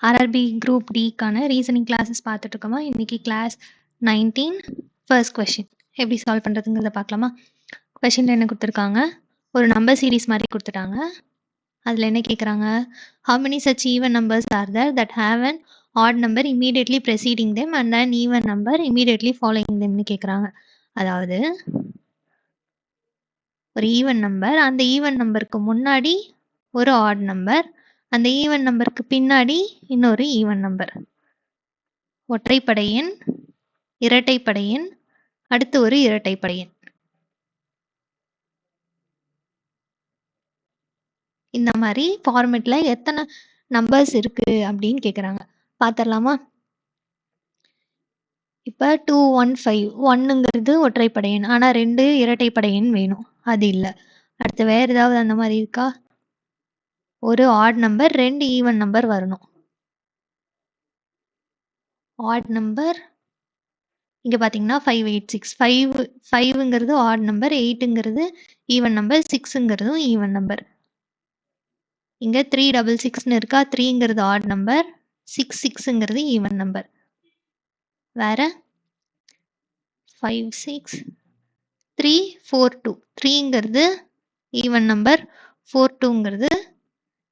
RRB group டிக்கான reasoning classes பார்த்துட்டு இருக்கோமா. இன்னைக்கு கிளாஸ் 19 ஃபர்ஸ்ட் கொஷின் எப்படி சால்வ் பண்ணுறதுங்கிறத பார்க்கலாமா. கொஷினில் என்ன கொடுத்துருக்காங்க, ஒரு நம்பர் சீரீஸ் மாதிரி கொடுத்துட்டாங்க. அதில் என்ன கேட்குறாங்க, how many such even numbers are there that have an odd number immediately preceding them and an even number immediately following themனு கேட்குறாங்க. அதாவது ஒரு ஈவன் நம்பர், அந்த ஈவன் நம்பருக்கு முன்னாடி ஒரு ஆட் நம்பர், அந்த ஈவன் நம்பருக்கு பின்னாடி இன்னொரு ஈவன் நம்பர். ஒற்றைப்படை எண், இரட்டைப்படை எண், அடுத்து ஒரு இரட்டைப்படை எண். இந்த மாதிரி ஃபார்மேட்ல எத்தனை நம்பர்ஸ் இருக்கு அப்படின்னு கேட்குறாங்க. பார்த்துடலாமா. இப்போ 215 ஒன்னுங்கிறது ஒற்றைப்படை எண், ஆனால் 2 இரட்டைப்படை எண் வேணும், அது இல்லை. அடுத்து வேற ஏதாவது அந்த மாதிரி இருக்கா, ஒரு ஆட் நம்பர் 2 ஈவன் நம்பர் வரணும். ஆட் நம்பர் இங்கே பார்த்தீங்கன்னா 586, 5ங்கிறது ஆட் நம்பர், 8ங்கிறது ஈவன் நம்பர், 6ங்கிறதும் ஈவன் நம்பர். இங்கே 366ன்னு இருக்கா, 3ங்கிறது ஆட் நம்பர், 6ங்கிறது ஈவன் நம்பர். வேற 56342, 3ங்கிறது ஈவன் நம்பர், 42ங்கிறது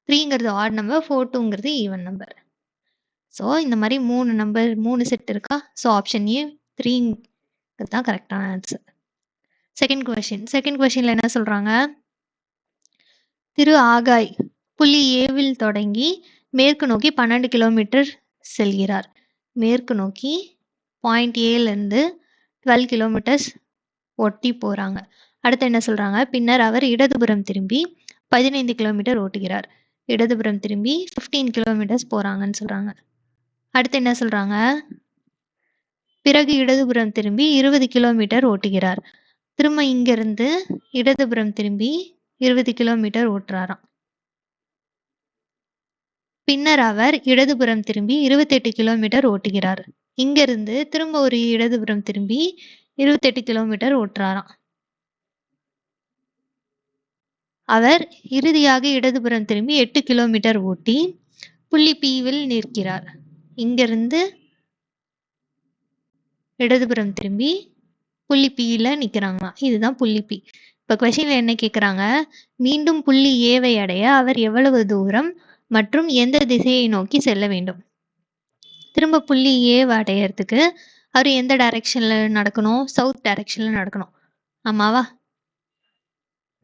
3ங்கிறது ஆட் நம்பர், 42ங்கிறது ஈவன் நம்பர். ஸோ இந்த மாதிரி 3 நம்பர் 3 செட் இருக்கா. ஸோ ஆப்ஷன் ஏ 3 தான் கரெக்டான ஆன்சர். செகண்ட் கொஸ்டின்ல என்ன சொல்றாங்க, திரு ஆகாய் புள்ளி ஏவில் தொடங்கி மேற்கு நோக்கி 12 கிலோமீட்டர் செல்கிறார். மேற்கு நோக்கி பாயிண்ட் ஏலேருந்து 12 கிலோமீட்டர்ஸ் ஒட்டி போறாங்க. அடுத்து என்ன சொல்றாங்க, பின்னர் அவர் இடதுபுறம் திரும்பி 15 கிலோமீட்டர் ஓட்டுகிறார். இடதுபுறம் திரும்பி 15 கிலோமீட்டர்ஸ் போறாங்கன்னு சொல்றாங்க. அடுத்து என்ன சொல்றாங்க, பிறகு இடதுபுறம் திரும்பி 20 கிலோமீட்டர் ஓட்டுகிறார். திரும்ப இங்கிருந்து இடதுபுறம் திரும்பி 20 கிலோமீட்டர் ஓட்டுறாராம். பின்னர் அவர் இடதுபுறம் திரும்பி 28 கிலோமீட்டர் ஓட்டுகிறார். இங்கிருந்து திரும்ப ஒரு இடதுபுறம் திரும்பி 28 கிலோமீட்டர் ஓட்டுறாராம். அவர் இறுதியாக இடதுபுறம் திரும்பி 8 கிலோமீட்டர் ஓட்டி புள்ளி பீவில் நிற்கிறார். இங்கிருந்து இடதுபுறம் திரும்பி புள்ளி பியில நிக்கிறாங்க. இதுதான் புள்ளி பி. இப்ப கொஸ்டின்ல என்ன கேக்குறாங்க, மீண்டும் புள்ளி ஏவை அடைய அவர் எவ்வளவு தூரம் மற்றும் எந்த திசையை நோக்கி செல்ல வேண்டும். திரும்ப புள்ளி ஏவை அடையறதுக்கு அவர் எந்த டைரக்ஷன்ல நடக்கணும், சவுத் டைரக்ஷன்ல நடக்கணும். ஆமாவா.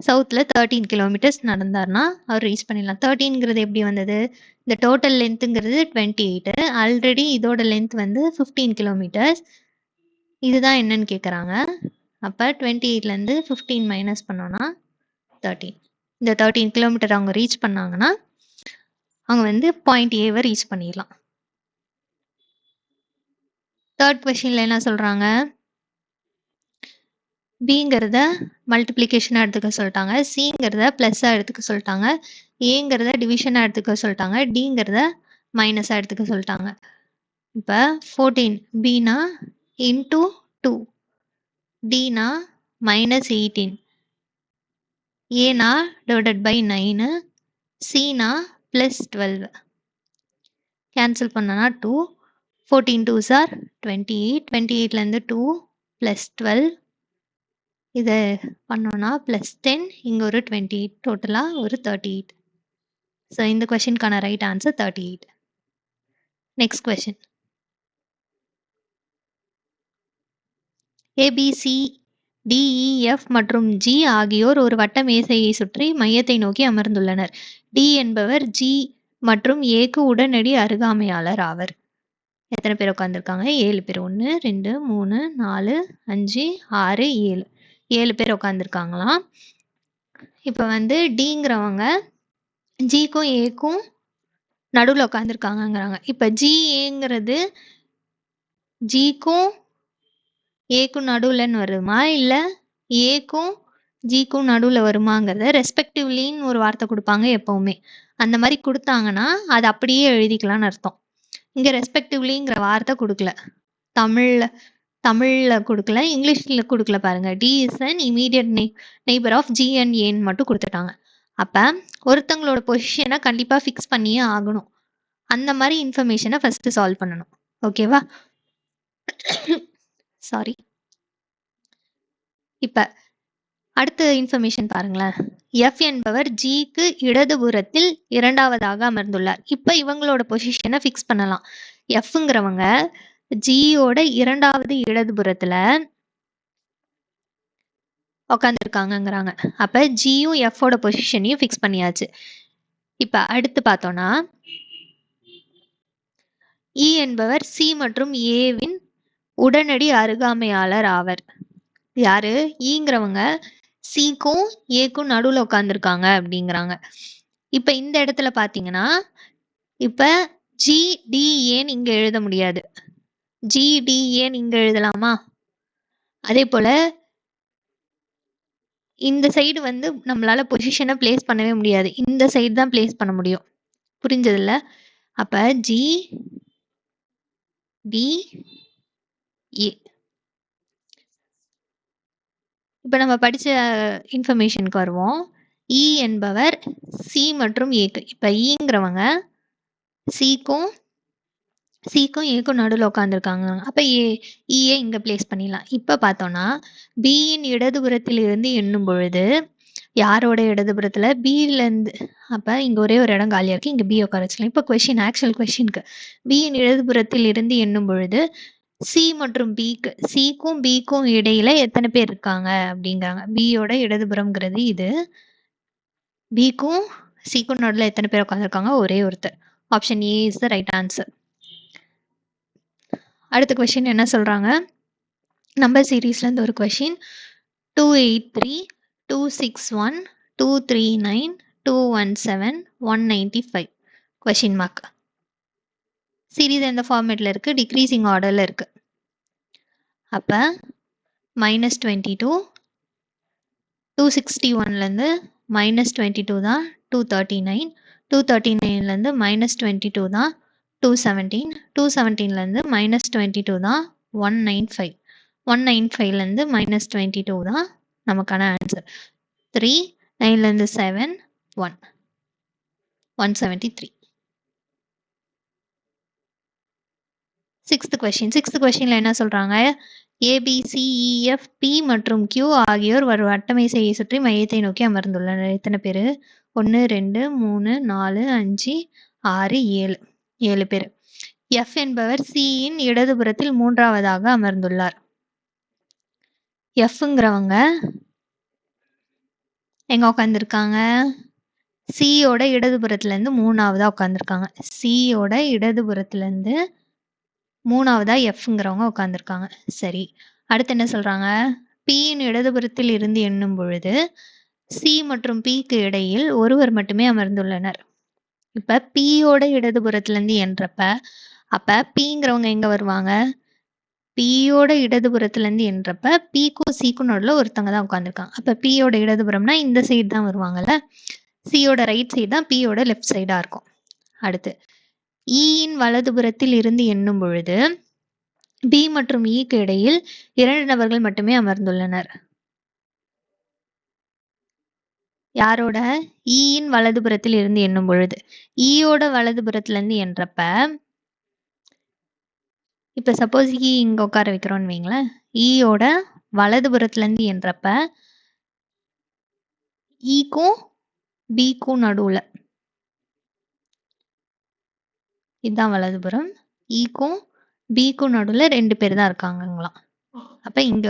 சவுத்தில் 13 கிலோமீட்டர்ஸ் நடந்தார்னா அவர் ரீச் பண்ணிடலாம். 13ங்கிறது எப்படி வந்தது, இந்த டோட்டல் லென்த்துங்கிறது 28, ஆல்ரெடி இதோட லென்த் வந்து 15 கிலோமீட்டர்ஸ். இதுதான் என்னன்னு கேட்குறாங்க. அப்போ 28லேருந்து 15 மைனஸ் பண்ணோன்னா 13. இந்த 13 கிலோமீட்டர் அவங்க ரீச் பண்ணாங்கன்னா அவங்க வந்து பாயிண்ட் ஏவை ரீச் பண்ணிடலாம். தேர்ட் கொஸ்டின்ல என்ன சொல்கிறாங்க, பிங்கிறத மல்டிப்ளிகேஷனாக எடுத்துக்க சொல்லிட்டாங்க, சிங்கிறத ப்ளஸ்ஸாக எடுத்துக்க சொல்லிட்டாங்க, ஏங்கிறத டிவிஷனாக எடுத்துக்க சொல்லிட்டாங்க, டிங்கிறத மைனஸாக எடுத்துக்க சொல்லிட்டாங்க. இப்போ 14 பினா இன்டூ 2, டினா மைனஸ் 18, ஏனா டிவைடட் பை 9, சினா ப்ளஸ் 12. கேன்சல் பண்ணனா 2, 14 2s are 28, 28லேருந்து 2 ப்ளஸ் 12, இதை பண்ணோன்னா ப்ளஸ் 10, இங்கே ஒரு 28, டோட்டலாக ஒரு 38. ஸோ இந்த கொஷினுக்கான right answer 38. Next question, ABC DEF மற்றும் ஜி ஆகியோர் ஒரு வட்ட மேசையை சுற்றி மையத்தை நோக்கி அமர்ந்துள்ளனர். டி என்பவர் ஜி மற்றும் ஏக்கு உடனடி அருகாமையாளர் ஆவர். எத்தனை பேர் உட்காந்துருக்காங்க, 7 பேர். 1 2 3 4 5 6 7, 7 பேர் உட்காந்துருக்காங்களாம். இப்போ வந்து டிங்கிறவங்க ஜிக்கும் ஏக்கும் நடுவில் உட்காந்துருக்காங்கங்கிறாங்க. இப்போ ஜிஏங்கிறது ஜிக்கும் ஏக்கும் நடுவுலன்னு வருமா, இல்லை ஏக்கும் ஜிக்கும் நடுவில் வருமாங்கிறத ரெஸ்பெக்டிவ்லின்னு ஒரு வார்த்தை கொடுப்பாங்க எப்பவுமே. அந்த மாதிரி கொடுத்தாங்கன்னா அது அப்படியே எழுதிக்கலாம்னு அர்த்தம். இங்கே ரெஸ்பெக்டிவ்லிங்கிற வார்த்தை கொடுக்கல, தமிழில் கொடுக்கல, இங்கிலீஷில் கொடுக்கல. பாருங்க, T is an immediate neighbour of G and ஏன்னு மட்டும் கொடுத்துட்டாங்க. அப்போ ஒருத்தங்களோட பொசிஷனை கண்டிப்பாக ஃபிக்ஸ் பண்ணியே ஆகணும். அந்த மாதிரி இன்ஃபர்மேஷனை ஃபர்ஸ்ட் சால்வ் பண்ணணும். ஓகேவா? சாரி. இப்ப அடுத்த இன்ஃபர்மேஷன் பாருங்களேன். எஃப் என்பவர் ஜிக்கு இடதுபுறத்தில் இரண்டாவதாக அமர்ந்துள்ளார். இப்ப இவங்களோட பொசிஷனை ஃபிக்ஸ் பண்ணலாம். எஃப்ங்கிறவங்க ஜியோட இரண்டாவது இடதுபுறத்துல உட்காந்துருக்காங்கங்கிறாங்க. அப்ப ஜியும் எஃபோட பொசிஷனையும் ஃபிக்ஸ் பண்ணியாச்சு. இப்ப அடுத்து பார்த்தோம்னா இ என்பவர் சி மற்றும் ஏவின் உடனடி அருகாமையாளர் ஆவர். யாரு? ஈங்கிறவங்க சிக்கும் ஏக்கும் நடுவுல உட்காந்துருக்காங்க அப்படிங்கிறாங்க. இப்ப இந்த இடத்துல பாத்தீங்கன்னா இப்ப ஜிடிஏன்னு இங்க எழுத முடியாது. ஜிடிஏன்னு இங்க எழுதலாமா? அதே போல இந்த சைடு வந்து நம்மளால பொசிஷனை பிளேஸ் பண்ணவே முடியாது. இந்த சைடு தான் பிளேஸ் பண்ண முடியும். புரிஞ்சதுல்ல? அப்ப ஜி டி ஏ. இப்ப நம்ம படிச்ச இன்ஃபர்மேஷனுக்கு வருவோம். இ என்பவர் சி மற்றும் ஏக்கு. இப்ப ஈங்கிறவங்க சிக்கும் ஏக்கும் நடுவில் உட்காந்துருக்காங்க. அப்ப ஏ இங்க பிளேஸ் பண்ணிடலாம். இப்ப பார்த்தோம்னா பியின் இடதுபுறத்தில் இருந்து எண்ணும் பொழுது யாரோட இடதுபுறத்துல? பில இருந்து. அப்ப இங்க ஒரே ஒரு இடம் காலியா இருக்கு. இங்க பி உட்கார வச்சுக்கலாம். இப்ப கொஸ்டின், ஆக்சுவல் கொஸ்டினுக்கு பியின் இடதுபுறத்தில் இருந்து எண்ணும் பொழுது சி மற்றும் பிக்கு, சிக்கும் பிக்கும் இடையில எத்தனை பேர் இருக்காங்க அப்படிங்கிறாங்க. பியோட இடதுபுறம்ங்கிறது இது. பிக்கும் சிக்கும் நடுவில் எத்தனை பேர் உட்காந்துருக்காங்க? ஒரே ஒருத்தர். Option A is the right answer. அடுத்த கொஸ்டின் என்ன சொல்றாங்க? நம்பர் சீரீஸ்ல இருந்து ஒரு கொஸ்டின். 283, 261, 239, 217, 195 question mark. சீரீஸ் எந்த ஃபார்மேட்ல இருக்கு? டிக்ரீசிங் ஆர்டர்ல இருக்கு. அப்ப -22, 261ல இருந்து -22 தான் 239, 239ல இருந்து -22 தான் 217, 217ல இருந்து -22 தான் 195, 195ல இருந்து -22 தான் நமக்கான ஆன்சர். 3, 9ல இருந்து 7, 1, 173. சிக்ஸ்த் கொஸ்டின்ல என்ன சொல்றாங்க? ABCEFP மற்றும் Q ஆகியோர் ஒரு வட்டமேசையை சுற்றி மையத்தை நோக்கி அமர்ந்துள்ளனர். எத்தனை பேரு? 1 2 3 4 5 6 7 7 பேர். F என்பவர் Cயின் இடதுபுறத்தில் மூன்றாவதாக அமர்ந்துள்ளார். Fங்கிறவங்க எங்க உட்காந்துருக்காங்க? சியோட இடதுபுறத்துல இருந்து மூணாவதா உட்காந்துருக்காங்க. சியோட இடதுபுறத்துல இருந்து மூணாவதா எஃப்ங்கிறவங்க உட்காந்துருக்காங்க. சரி, அடுத்து என்ன சொல்றாங்க? பியின் இடதுபுறத்தில் இருந்து எண்ணும் பொழுது சி மற்றும் பிக்கு இடையில் ஒருவர் மட்டுமே அமர்ந்துள்ளனர். இப்ப பியோட இடதுபுறத்துல இருந்து எண்றப்ப அப்ப பிங்கிறவங்க எங்க வருவாங்க? பியோட இடதுபுறத்துல இருந்து எண்றப்ப பிக்கும் சிக்கும் நடுவில் ஒருத்தவங்க தான் உட்காந்துருக்காங்க. அப்ப பியோட இடதுபுறம்னா இந்த சைடு தான் வருவாங்கல்ல. சியோட ரைட் சைடு தான் பியோட லெஃப்ட் சைடா இருக்கும். அடுத்து ஈயின் வலதுபுறத்தில் இருந்து எண்ணும் பொழுது பி மற்றும் ஈக்கு இடையில் 2 நபர்கள் மட்டுமே அமர்ந்துள்ளனர். யாரோட? ஈயின் வலதுபுறத்தில் இருந்து எண்ணும் பொழுது ஈயோட வலதுபுறத்துல இருந்து எண்றப்ப இப்ப சப்போஸ் ஈ இங்க உட்கார வைக்கிறோம்னு வைங்களேன். ஈயோட வலதுபுறத்துல இருந்து எண்றப்ப ஈக்கும் பிக்கும் நடுவுல இதுதான் வலதுபுறம். ஈக்கும் பிக்கும் நடுவுல 2 பேர் தான் இருக்காங்கங்களாம். அப்ப இங்க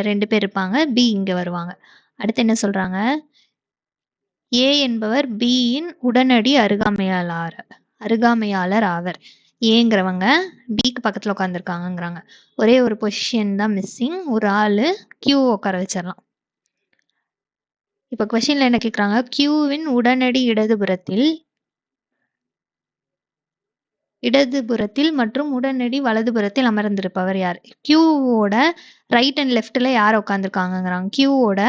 2 பேர் இருப்பாங்க. பி இங்க வருவாங்க. அடுத்து என்ன சொல்றாங்க? ஏ என்பவர் பியின் உடனடி அருகாமையாளர் ஆவர். ஏங்கிறவங்க பிக்கு பக்கத்துல உட்காந்துருக்காங்கிறாங்க. ஒரே ஒரு பொசிஷன் தான் மிஸ்ஸிங். ஒரு ஆளு கியூ உட்கார வச்சிடலாம். இப்ப கொஸ்டின்ல என்ன கேக்குறாங்க? கியூவின் உடனடி இடதுபுறத்தில் மற்றும் உடனடி வலதுபுறத்தில் அமர்ந்திருப்பவர் யார்? கியூவோட ரைட் அண்ட் லெஃப்ட்ல யார் உட்காந்துருக்காங்கிறாங்க. கியூவோட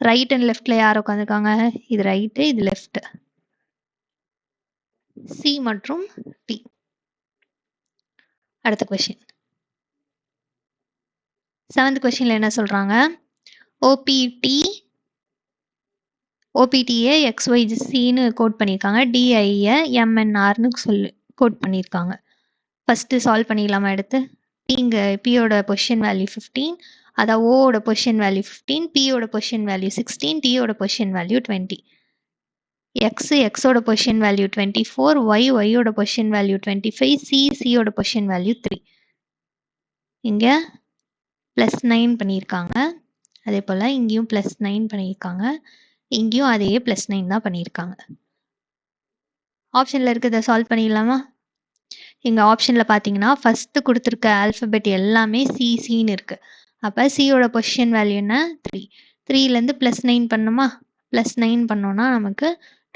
ரைட் அண்ட் லெஃப்ட்ல யார் உட்காந்துருக்காங்க? இது ரைட்டு, இது லெஃப்ட். சி மற்றும் டி. அடுத்த கொஸ்டின் 7th கொஸ்டின்ல என்ன சொல்றாங்க? ஓபிடியை XYZன்னு கோட் பண்ணியிருக்காங்க. டிஐயை MNRன்னு கோட் பண்ணியிருக்காங்க. ஃபஸ்ட்டு சால்வ் பண்ணிடலாமா எடுத்து? இங்கே பியோட பொசிஷன் வேல்யூ 15, அதான் ஓட பொசிஷன் வேல்யூ 15, பியோட பொசிஷன் வேல்யூ 16, டியோட பொசிஷன் வேல்யூ 20. எக்ஸோட பொசிஷன் வேல்யூ 24, ஒய்யோட பொசிஷன் வேல்யூ 25, சியோட பொசிஷன் வேல்யூ 3. இங்கே +9 பண்ணியிருக்காங்க. அதே போல் இங்கேயும் +9 பண்ணியிருக்காங்க. இங்கேயும் அதே +9 தான் பண்ணியிருக்காங்க. ஆப்ஷனில் இருக்கிறத சால்வ் பண்ணிடலாமா? இங்கே ஆப்ஷனில் பார்த்தீங்கன்னா ஃபஸ்ட்டு கொடுத்துருக்க ஆல்ஃபபெட் எல்லாமே சின்னு இருக்குது. அப்போ சியோட பொசிஷன் வேல்யூ என்ன? 3. 3லேருந்து +9 பண்ணுமா? +9 பண்ணோன்னா நமக்கு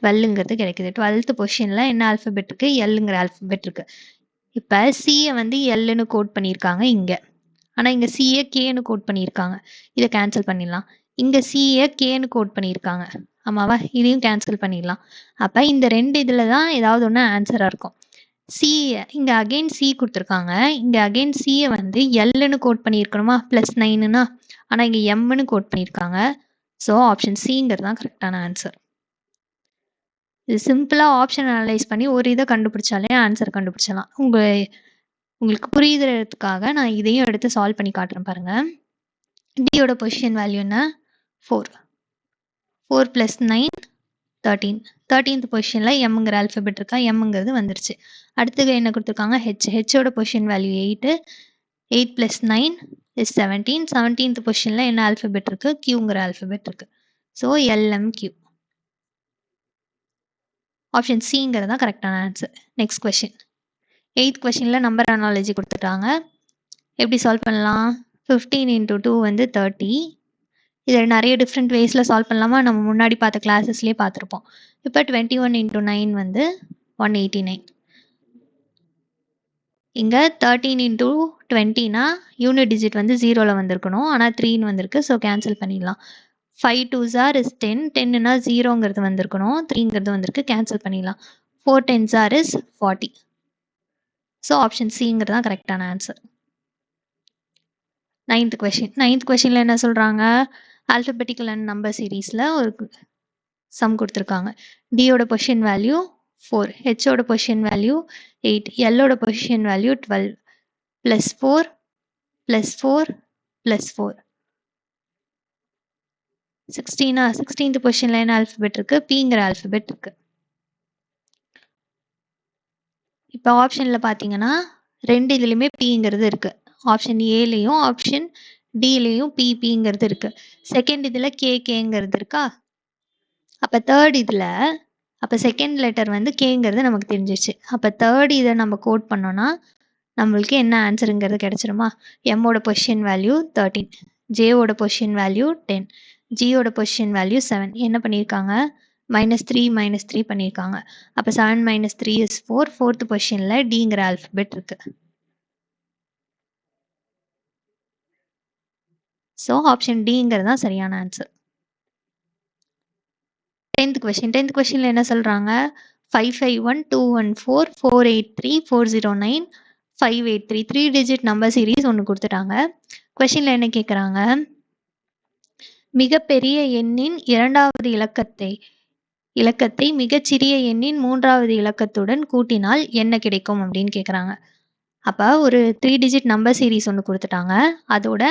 12ங்கிறது கிடைக்குது. 12th பொசிஷனில் என்ன ஆல்ஃபபெட் இருக்குது? எல்லுங்கிற ஆல்ஃபபெட் இருக்குது. இப்போ சியை வந்து எல்லுன்னு கோட் பண்ணியிருக்காங்க இங்கே. ஆனால் இங்கே சிஏ கேன்னு கோட் பண்ணியிருக்காங்க. இதை கேன்சல் பண்ணிடலாம். இங்கே சிஏ கேன்னு கோட் பண்ணியிருக்காங்க. ஆமாவா? இதையும் கேன்சல் பண்ணிடலாம். அப்போ இந்த 2 இதில் தான் ஏதாவது ஒன்று ஆன்சராக இருக்கும். சிஏ இங்கே அகெயின் சி கொடுத்துருக்காங்க. இங்கே அகெயின் சியை வந்து எல்லுன்னு கோட் பண்ணியிருக்கணுமா? +9னா. ஆனால் இங்கே எம்னு கோட் பண்ணியிருக்காங்க. ஸோ ஆப்ஷன் சிங்கிறது தான் கரெக்டான ஆன்சர். இது சிம்பிளாக ஆப்ஷன் அனலைஸ் பண்ணி ஒரு இதை கண்டுபிடிச்சாலே ஆன்சர் கண்டுபிடிச்சலாம். உங்களுக்கு புரியுறதுக்காக நான் இதையும் எடுத்து சால்வ் பண்ணி காட்டுறேன் பாருங்க. டியோட பொசிஷன் வேல்யூ என்ன? 4. 4 + 9 13. 13th பொசிஷனில் எம்ங்கிற ஆல்ஃபபெட் இருக்கா? எம்ங்கிறது வந்துருச்சு. அடுத்தது என்ன கொடுத்துருக்காங்க? ஹெச்சோட பொசிஷன் வேல்யூ 8. 8 + 9 is 17. 17th பொசிஷனில் என்ன ஆல்ஃபபெட் இருக்குது? கியூங்கிற ஆல்ஃபபெட் இருக்குது. ஸோ எல்எம்கியூ. ஆப்ஷன் சிங்கிறது தான் கரெக்டான ஆன்சர். Next question. 8th கொஷினில் நம்பர் அனாலஜி கொடுத்துட்டாங்க. எப்படி சால்வ் பண்ணலாம்? 15 × 2 வந்து 30. இதை நிறைய டிஃப்ரெண்ட் வேஸில் சால்வ் பண்ணலாமா? நம்ம முன்னாடி பார்த்த கிளாஸஸ்லேயே பார்த்துருப்போம். இப்போ 21 × 9 வந்து 189. இங்கே 13 × 20னா யூனிட் டிஜிட் வந்து 0ல் வந்திருக்கணும். ஆனால் 3ன்னு வந்திருக்கு. ஸோ கேன்சல் பண்ணிடலாம். 5 2s is 10. 10னா 0ங்கிறது வந்திருக்கணும். 3ங்கிறது வந்திருக்கு. கேன்சல் பண்ணிடலாம். 4 10s is 40. ஸோ ஆப்ஷன் சிங்கிறது தான் கரெக்டான ஆன்சர். 9th question. 9th கொஷினில் என்ன சொல்கிறாங்க? ஆல்ஃபபெட்டிக்கல் அண்ட் நம்பர் சீரீஸில் ஒரு சம் கொடுத்துருக்காங்க. டியோட பொசிஷன் வேல்யூ 4, ஹெச்சோட பொசிஷன் வேல்யூ 8, எல்லோட பொசிஷன் வேல்யூ 12, +4 +4 +4. 16th பொசிஷனில் என்ன ஆல்ஃபபெட் இருக்குது? பிங்கிற ஆல்ஃபபெட் இருக்குது. இப்போ ஆப்ஷனில் பார்த்தீங்கன்னா 2 இதுலையுமே பிங்கிறது இருக்குது. ஆப்ஷன் ஏலையும் ஆப்ஷன் டிலையும் பிங்கிறது இருக்குது. செகண்ட் இதில் கேங்கிறது இருக்கா? அப்போ தேர்ட் இதில் அப்போ செகண்ட் லெட்டர் வந்து கேங்கிறது நமக்கு தெரிஞ்சிச்சு. அப்போ தேர்ட் இதை நம்ம கோட் பண்ணோன்னா நம்மளுக்கு என்ன ஆன்சருங்கிறது கிடச்சிருமா? எம்மோட பொசிஷன் வேல்யூ 13, ஜேவோட பொசிஷன் வேல்யூ 10, ஜியோட பொசிஷன் வேல்யூ 7. என்ன பண்ணியிருக்காங்க? -3 -3 பண்ணியிருக்காங்க. அப்போ 7 - 3 is 4. 4th பொசிஷனில் டிங்கிற ஆல்ஃபபெட் இருக்கு. ஸோ ஆப்ஷன் டிங்கிறது தான் சரியான ஆன்சர். 10th question. 10th கொஷினில் என்ன சொல்கிறாங்க? 551 214 483 409 583 3 டிஜிட் நம்பர் சீரீஸ் ஒன்று கொடுத்துட்டாங்க. கொஷினில் என்ன கேட்குறாங்க? மிகப்பெரிய எண்ணின் 2வது இலக்கத்தை மிகச்சிறிய எண்ணின் 3வது இலக்கத்துடன் கூட்டினால் என்ன கிடைக்கும் அப்படின்னு கேட்குறாங்க. அப்போ ஒரு 3 டிஜிட் நம்பர் சீரீஸ் ஒன்று கொடுத்துட்டாங்க. அதோட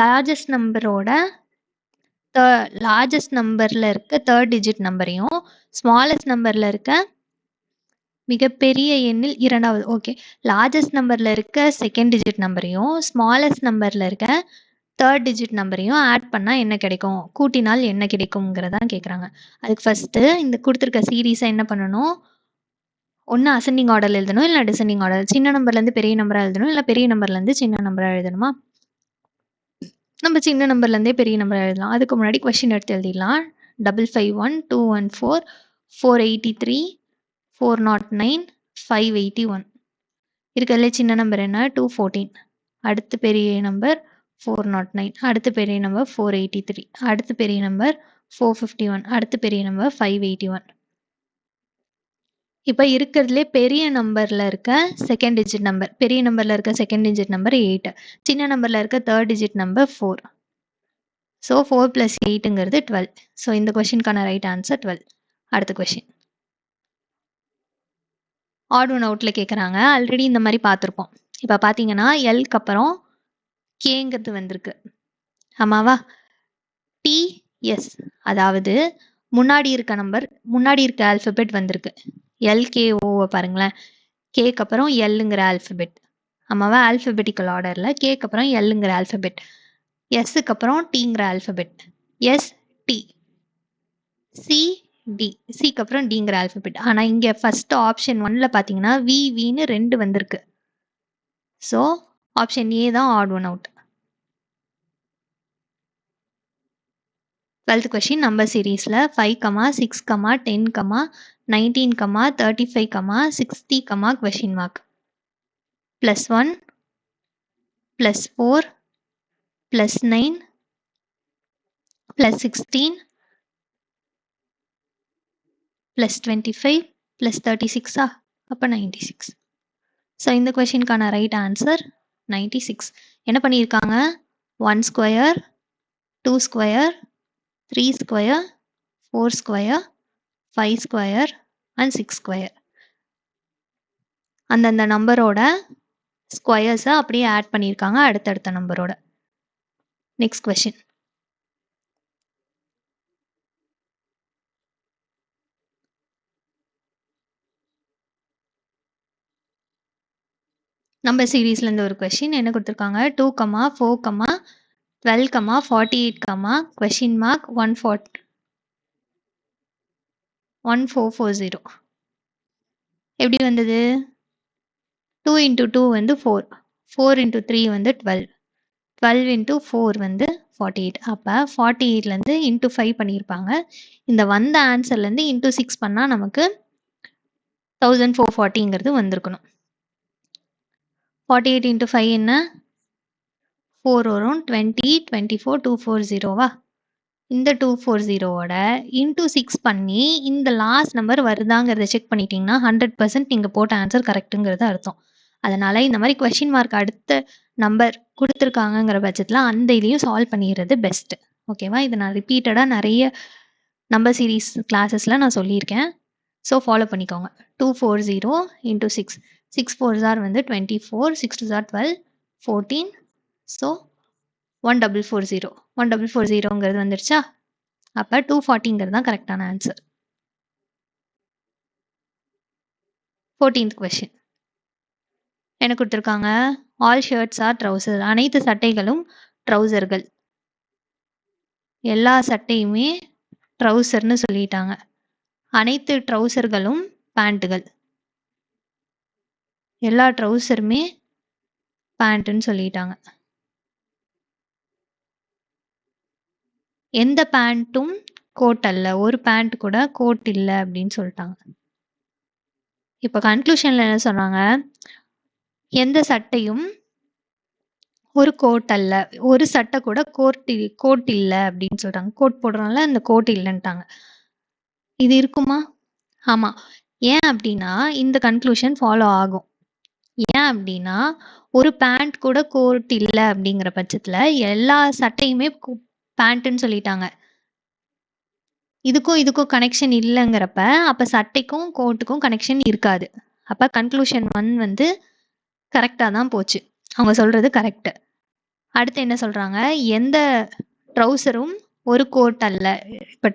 லார்ஜஸ்ட் நம்பரில் இருக்க 3rd டிஜிட் நம்பரையும் ஸ்மாலஸ்ட் நம்பரில் இருக்க மிகப்பெரிய எண்ணில் 2வது லார்ஜஸ்ட் நம்பரில் இருக்க 2nd டிஜிட் நம்பரையும் ஸ்மாலஸ்ட் நம்பரில் இருக்க 3rd டிஜிட் நம்பரையும் ஆட் பண்ணால் என்ன கிடைக்கும்? கூட்டினால் என்ன கிடைக்கும்ங்கிறதான் கேட்குறாங்க. அதுக்கு ஃபஸ்ட்டு இந்த கொடுத்துருக்க சீரீஸை என்ன பண்ணணும்? ஒன்று அசெண்டிங் ஆர்டரில் எழுதணும், இல்லை டிசெண்டிங் ஆர்டர். சின்ன நம்பர்லேருந்து பெரிய நம்பராக எழுதணும், இல்லை பெரிய நம்பர்லேருந்து சின்ன நம்பராக எழுதணுமா? நம்ம சின்ன நம்பர்லேருந்தே பெரிய நம்பராக எழுதலாம். அதுக்கு முன்னாடி கொஷின் எடுத்து எழுதிடலாம். 551 214 483 409 581. இருக்கிறதுலே சின்ன நம்பர் என்ன? 214. அடுத்து பெரிய நம்பர் 409. அடுத்து பெரிய நம்பர் 483. அடுத்து பெரிய நம்பர் 451. அடுத்து பெரிய நம்பர் 581. இப்போ இருக்கிறதுலே பெரிய நம்பரில் இருக்க 2nd டிஜிட் நம்பர், பெரிய நம்பரில் இருக்க 2nd டிஜிட் நம்பர் 8, சின்ன நம்பரில் இருக்க 3rd digit number 4. So 4 + 8ங்கிறது 12. So இந்த கொஷினுக்கான ரைட் ஆன்சர் 12. அடுத்த கொஷின். ஆட் ஒன் அவுட்டில் கேட்குறாங்க. ஆல்ரெடி இந்த மாதிரி பார்த்துருப்போம். இப்போ பார்த்தீங்கன்னா எல்க்கு அப்புறம் கேங்கிறது வந்திருக்கு. ஆமாவா? டிஎஸ் அதாவது முன்னாடி இருக்க ஆல்ஃபபெட் வந்திருக்கு. எல்கேஓவை பாருங்களேன். கேக்கு அப்புறம் எல்லுங்கிற ஆல்ஃபபெட். ஆமாவா? ஆல்ஃபபெட்டிக்கல் ஆர்டரில் கேக்கு அப்புறம் எல்லுங்கிற ஆல்ஃபபெட். எஸ்ஸுக்கு அப்புறம் டீங்கிற ஆல்ஃபபெட். S T. சிடி. சிக்கு அப்புறம் டிங்கிற ஆல்ஃபபெட். ஆனால் இங்கே ஃபர்ஸ்ட் ஆப்ஷன் 1ல பார்த்தீங்கன்னா வின்னு 2 வந்திருக்கு. ஸோ ஆப்ஷன் ஏ தான் odd one out. 12th question number சீரீஸில் 5, 6, 10, 19, 35, 60, கொஸ்டின் மார்க் +1 +4 +9 +16 +25 +36 அப்போ 96. ஸோ இந்த கொஸ்டினுக்கான ரைட் ஆன்சர் 96. என்ன பண்ணியிருக்காங்க? 1 square 2 square 3 square 4 square 5 square and 6 square அந்தந்த நம்பரோட ஸ்கொயர்ஸை அப்படியே ஆட் பண்ணியிருக்காங்க அடுத்தடுத்த நம்பரோட. Next question. நம்பர் சீரீஸ்லேருந்து ஒரு கொஸ்டின் என்ன கொடுத்துருக்காங்க? 2, 4, 12, 48, கொஸ்டின் மார்க் 1440. எப்படி வந்தது? 2 into 2 வந்து 4, 4 into 3 வந்து 12, 12 into 4 வந்து 48. அப்போ 48லேருந்து இன்ட்டு 5 பண்ணியிருப்பாங்க. இந்த வந்த ஆன்சர்லேருந்து இன்ட்டு 6 பண்ணால் நமக்கு 1440ங்கிறது வந்திருக்கணும். 48 into 5 என்ன? 4 வரும். 20, 24, 240வா? இந்த 240ஓட இன்ட்டு 6 பண்ணி இந்த லாஸ்ட் நம்பர் வருதாங்கிறத செக் பண்ணிட்டீங்கன்னா 100% நீங்கள் போட்ட ஆன்சர் கரெக்டுங்கிறது அர்த்தம். அதனால இந்த மாதிரி கொஸ்டின் மார்க் அடுத்த நம்பர் கொடுத்துருக்காங்கங்கிற பட்சத்தில் அந்த இதையும் சால்வ் பண்ணிடுறது பெஸ்ட்டு. ஓகேவா? இதை நான் ரிப்பீட்டடாக நிறைய நம்பர் சீரீஸ் கிளாஸஸில் நான் சொல்லியிருக்கேன். ஸோ ஃபாலோ பண்ணிக்கோங்க. 240 into 6. 6 4s are வந்து 24, 6 2s are 12, 14. ஸோ 1440. 1440ங்கிறது வந்துருச்சா? அப்போ 240ங்கிறது தான் கரெக்டான ஆன்சர். 14th கொஸ்டின் என்ன கொடுத்துருக்காங்க? All shirts are trouser. அனைத்து சட்டைகளும் ட்ரௌசர்கள். எல்லா சட்டையுமே ட்ரௌசர்னு சொல்லிட்டாங்க. அனைத்து ட்ரௌசர்களும் பேண்ட்டுகள். எல்லா ட்ரௌசருமே பேண்ட்டுன்னு சொல்லிட்டாங்க. எந்த பேண்ட்டும் கோட் அல்ல. ஒரு பேண்ட் கூட கோட் இல்லை அப்படின்னு சொல்லிட்டாங்க. இப்போ கன்க்ளூஷனில் என்ன சொன்னாங்க? எந்த சட்டையும் ஒரு கோட் அல்ல. ஒரு சட்டை கூட கோட் இல்லை அப்படின்னு சொல்றாங்க. கோட் போடுறோம்ல, அந்த கோட் இல்லைன்ட்டாங்க. இது இருக்குமா? ஆமாம். ஏன் அப்படின்னா இந்த கன்க்ளூஷன் ஃபாலோ ஆகும். ஏன் அப்படின்னா ஒரு பேண்ட் கூட கோட் இல்லை அப்படிங்கிற பட்சத்தில் எல்லா சட்டையுமே பேண்ட்டுன்னு சொல்லிட்டாங்க. இதுக்கும் கனெக்ஷன் இல்லைங்கிறப்ப அப்போ சட்டைக்கும் கோட்டுக்கும் கனெக்ஷன் இருக்காது. அப்போ கன்க்ளூஷன் 1 வந்து கரெக்டாக தான் போச்சு. அவங்க சொல்கிறது கரெக்டு. அடுத்து என்ன சொல்கிறாங்க? எந்த ட்ரௌசரும் ஒரு கோட் அல்ல. இப்போ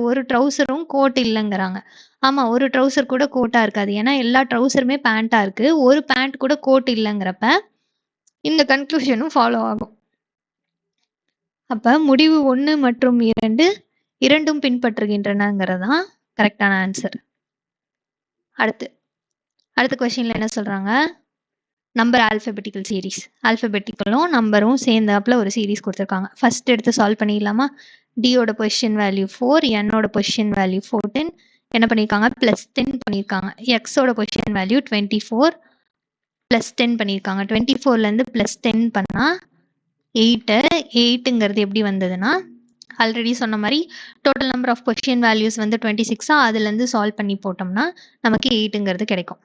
ஒரு ட்ரௌசரும் கோட் இல்லைங்கிறாங்க. ஆமாம், ஒரு ட்ரௌசர் கூட கோட்டாக இருக்காது. ஏன்னா எல்லா ட்ரௌசருமே பேண்ட்டாக இருக்குது. ஒரு பேண்ட் கூட கோட் இல்லைங்கிறப்ப இந்த கன்க்ளூஷனும் ஃபாலோ ஆகும். அப்போ முடிவு 1 மற்றும் 2 இரண்டும் பின்பற்றுகின்றனங்கிறது தான் கரெக்டான ஆன்சர். அடுத்த கொஸ்டின்ல என்ன சொல்றாங்க? Number alphabetical series. ஆல்ஃபபெட்டிக்கலும் நம்பரும் சேர்ந்தாப்புல ஒரு சீரீஸ் கொடுத்துருக்காங்க. ஃபர்ஸ்ட் எடுத்து சால்வ் பண்ணிடலாமா? டியோட பொசிஷன் வேல்யூ 4, என்னோட பொசிஷன் வேல்யூ 14. என்ன பண்ணியிருக்காங்க? +10 பண்ணியிருக்காங்க. எக்ஸோட பொசிஷன் வேல்யூ 24 +10 பண்ணியிருக்காங்க. 24லேருந்து +10 பண்ணால் 8ங்கிறது எப்படி வந்ததுன்னா, ஆல்ரெடி சொன்ன மாதிரி total number of position values வந்து 26. அதுலேருந்து சால்வ் பண்ணி போட்டோம்னா நமக்கு 8ங்கிறது கிடைக்கும்.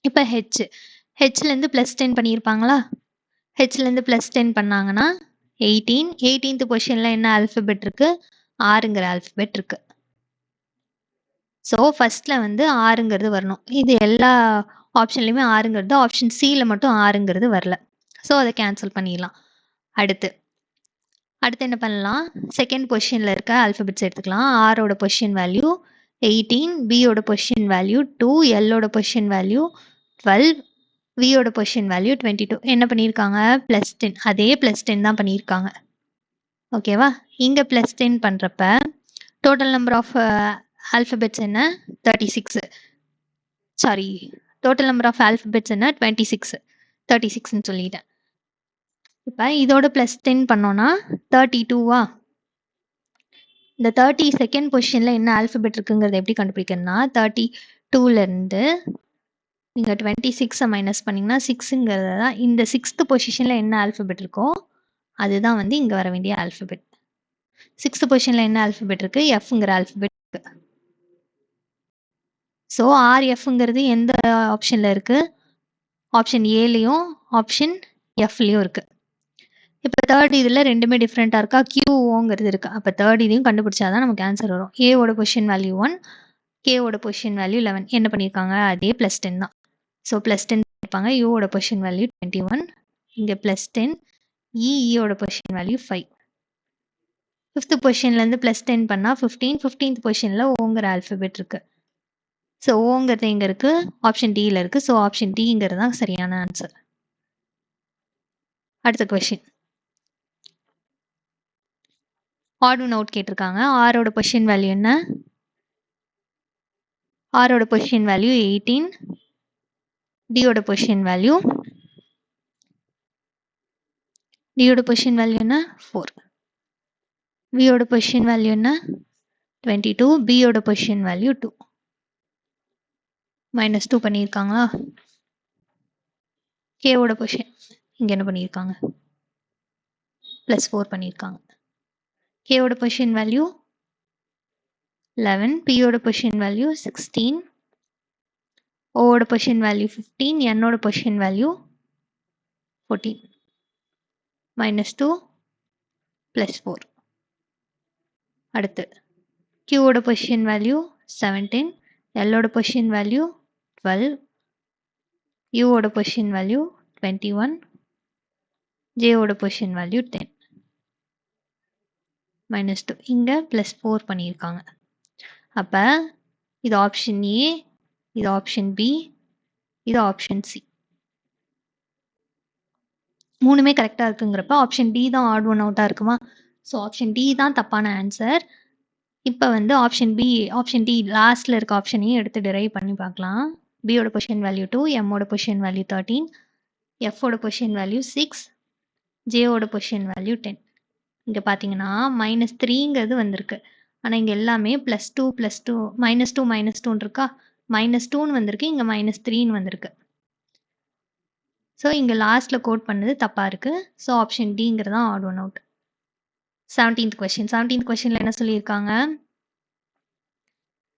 இப்போ ஹெச்லேருந்து +10 பண்ணியிருப்பாங்களா? ஹெச்லேருந்து +10 பண்ணாங்கன்னா 18. 18th பொசிஷனில் என்ன ஆல்ஃபபெட் இருக்குது? ஆறுங்கிற ஆல்ஃபபெட் இருக்குது. ஸோ ஃபர்ஸ்ட்ல வந்து ஆறுங்கிறது வரணும். இது எல்லா ஆப்ஷன்லையுமே ஆறுங்கிறது, ஆப்ஷன் சில மட்டும் ஆறுங்கிறது வரல. ஸோ அதை கேன்சல் பண்ணிடலாம். அடுத்து என்ன பண்ணலாம், செகண்ட் பொசிஷனில் இருக்க ஆல்ஃபபெட்ஸ் எடுத்துக்கலாம். ஆரோட பொசிஷன் வேல்யூ 18, பியோட பொசிஷன் வேல்யூ 2, எல்லோட பொசிஷன் வேல்யூ 12, வியோட பொசிஷன் வேல்யூ 22. என்ன பண்ணியிருக்காங்க, +10. அதே +10 தான் பண்ணியிருக்காங்க. ஓகேவா? இங்கே +10 பண்ணுறப்ப டோட்டல் நம்பர் ஆஃப் ஆல்ஃபபெட்ஸ் என்ன, 36. Sorry, total number of alphabets என்ன, 26. 36ன்னு சொல்லிட்டேன். இப்போ இதோட +10 பண்ணோன்னா 32வா? இந்த 32nd பொசிஷனில் என்ன ஆல்ஃபபெட் இருக்குங்கிறத எப்படி கண்டுபிடிக்கிறதுனா, 32லேருந்து நீங்கள் 26 மைனஸ் பண்ணிங்கன்னா 6ங்கிறது தான் இந்த 6th பொசிஷனில் என்ன ஆல்ஃபபெட் இருக்கோ அதுதான் வந்து இங்கே வர வேண்டிய ஆல்ஃபபெட். 6th பொசிஷனில் என்ன ஆல்ஃபபெட் இருக்குது, எஃப்ங்கிற ஆல்ஃபபெட் இருக்குது. ஸோ ஆர்எஃப்ங்கிறது எந்த ஆப்ஷனில் இருக்குது, ஆப்ஷன் ஏலையும் ஆப்ஷன் எஃப்லேயும் இருக்குது. இப்போ தேர்ட் இதில் ரெண்டுமே டிஃப்ரெண்ட்டாக இருக்கா, கியூஓங்கிறது இருக்குது. அப்போ தேர்ட் இதையும் கண்டுபிடிச்சாதான் நமக்கு ஆன்சர் வரும். ஏவோட பொசிஷன் வேல்யூ 1, கேவோட பொசிஷன் வேல்யூ 11. என்ன பண்ணியிருக்காங்க, அதே +10 தான். ஸோ +10 இருப்பாங்க. யூவோட பொசிஷன் வேல்யூ 21, இங்கே +10, இயோட பொசிஷன் வேல்யூ 5. 5th பொசிஷன்லேருந்து +10 பண்ணால் 15, 15th பொசிஷனில் ஓங்கிற ஆல்ஃபபெட் இருக்குது. ஸோ ஓங்கிறது எங்கே இருக்குது, ஆப்ஷன் டியில் இருக்குது. ஸோ ஆப்ஷன் டிங்கிறது தான் சரியான ஆன்சர். அடுத்த கொஷின், ஆட் ஒன் அவுட் கேட்டிருக்காங்க. ஆரோட பொசிஷன் வேல்யூ என்ன, ஆரோட பொசிஷன் வேல்யூ 18, டியோட பொசிஷன் வேல்யூ என்ன 4, வியோட பொசிஷன் வேல்யூ என்ன 22, பியோட பொசிஷன் வேல்யூ 2. -2 பண்ணியிருக்காங்களா? கேவோட பொசிஷன் இங்கே என்ன பண்ணியிருக்காங்க, +4 பண்ணியிருக்காங்க. கேவோட பொசிஷன் வேல்யூ 11, பியோட பொசிஷன் வேல்யூ 16, ஓவோட பொசிஷன் வேல்யூ 15, என்னோட பொசிஷன் வேல்யூ 14. -2 +4. அடுத்து கியூவோட பொசிஷன் வேல்யூ 17, எல்லோட பொசிஷன் வேல்யூ 12, யூவோட பொசிஷன் வேல்யூ 21, ஜேவோட பொசிஷன் வேல்யூ 10. -2 இங்கே +4 பண்ணியிருக்காங்க. அப்போ இது ஆப்ஷன் ஏ, இது ஆப்ஷன் பி, இது ஆப்ஷன் சி. மூணுமே கரெக்டாக இருக்குங்கிறப்ப ஆப்ஷன் டி தான் ஆட் ஒன் அவுட்டாக இருக்குமா? ஸோ ஆப்ஷன் டி தான் தப்பான ஆன்சர். இப்போ வந்து ஆப்ஷன் பி, ஆப்ஷன் டி லாஸ்ட்டில் இருக்க ஆப்ஷனையும் எடுத்து டிரைவ் பண்ணி பார்க்கலாம். பியோட பொசிஷன் வேல்யூ 2, எம்மோட பொசிஷன் வேல்யூ 13, எஃபோட பொசிஷன் வேல்யூ 6, ஜேவோட பொசிஷன் வேல்யூ 10. இங்கே பார்த்தீங்கன்னா -3ங்கிறது வந்திருக்கு. ஆனால் இங்கே எல்லாமே +2 +2 -2 -2 இருக்கா, -2ன்னு வந்திருக்கு, இங்கே -3ன்னு வந்திருக்கு. ஸோ இங்கே லாஸ்ட்டில் கோட் பண்ணது தப்பாக இருக்குது. ஸோ ஆப்ஷன் டிங்கிறது தான் odd one out. 17th question. 17th கொஸ்டினில் என்ன சொல்லியிருக்காங்க,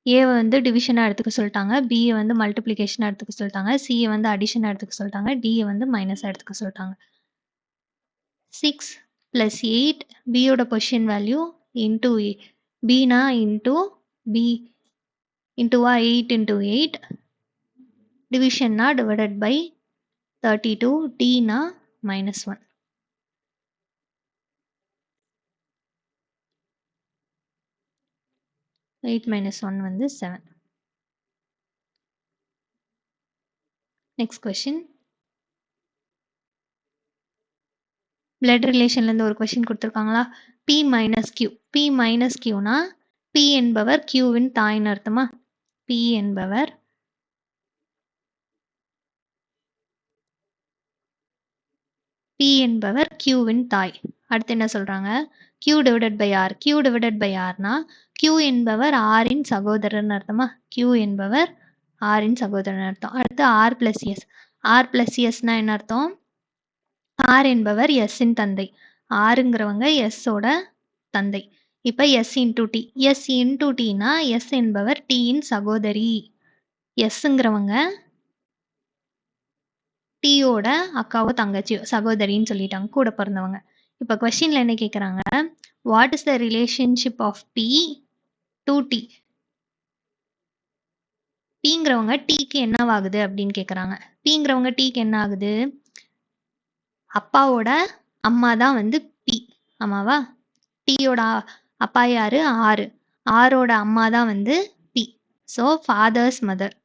ஏவை வந்து டிவிஷனாக எடுத்துக்க சொல்லிட்டாங்க, பியை வந்து மல்டிப்ளிகேஷனாக எடுத்துக்க சொல்லிட்டாங்க, சியை வந்து அடிஷனாக எடுத்துக்க சொல்லிட்டாங்க, டியை வந்து மைனஸாக எடுத்துக்க சொல்லிட்டாங்க. 6 + 8, பியோட பொசிஷன் வேல்யூ இன்டூ பினா இன்டூ பி இன்டூவா 8 × 8, டிவிஷன்னா டிவைடட் பை 32, டினா -1. -8 - 1 வந்து 7. நெக்ஸ்ட் கொஸ்டின், பிளட் ரிலேஷன்லேருந்து ஒரு கொஸ்டின் கொடுத்துருக்காங்களா, P - Q. P - Qனா P என்பவர் Qவின் தாய்னு அர்த்தமா? P என்பவர் Qவின் தாய். அடுத்து என்ன சொல்றாங்க, Q divided by R. Q divided by Rனா Q என்பவர் Rன் சகோதரர்னு அர்த்தமா? Q என்பவர் Rன் சகோதரன் அர்த்தம். அடுத்து R + S. R + Sனா என்ன அர்த்தம், R என்பவர் Sன் தந்தை, Rங்கிறவங்க Sஓட தந்தை. இப்போ S × T. S × Tனா S என்பவர் Tயின் சகோதரி. Sங்கிறவங்க Tயோட அக்காவோ தங்கச்சியோ சகோதரின்னு சொல்லிட்டாங்க, கூட பிறந்தவங்க. இப்போ கொஸ்டின்ல என்ன கேட்குறாங்க, what is the relationship of P to T? பிங்கிறவங்க டீக்கு என்னவாகுது அப்படின்னு கேட்குறாங்க. பிங்கிறவங்க டீக்கு என்ன ஆகுது? அப்பாவோட அம்மா தான் வந்து பி. ஆமாவா? டீயோட அப்பா யாரு? ஆறு. ஆரோட அம்மா தான் வந்து பி. So fathers mother.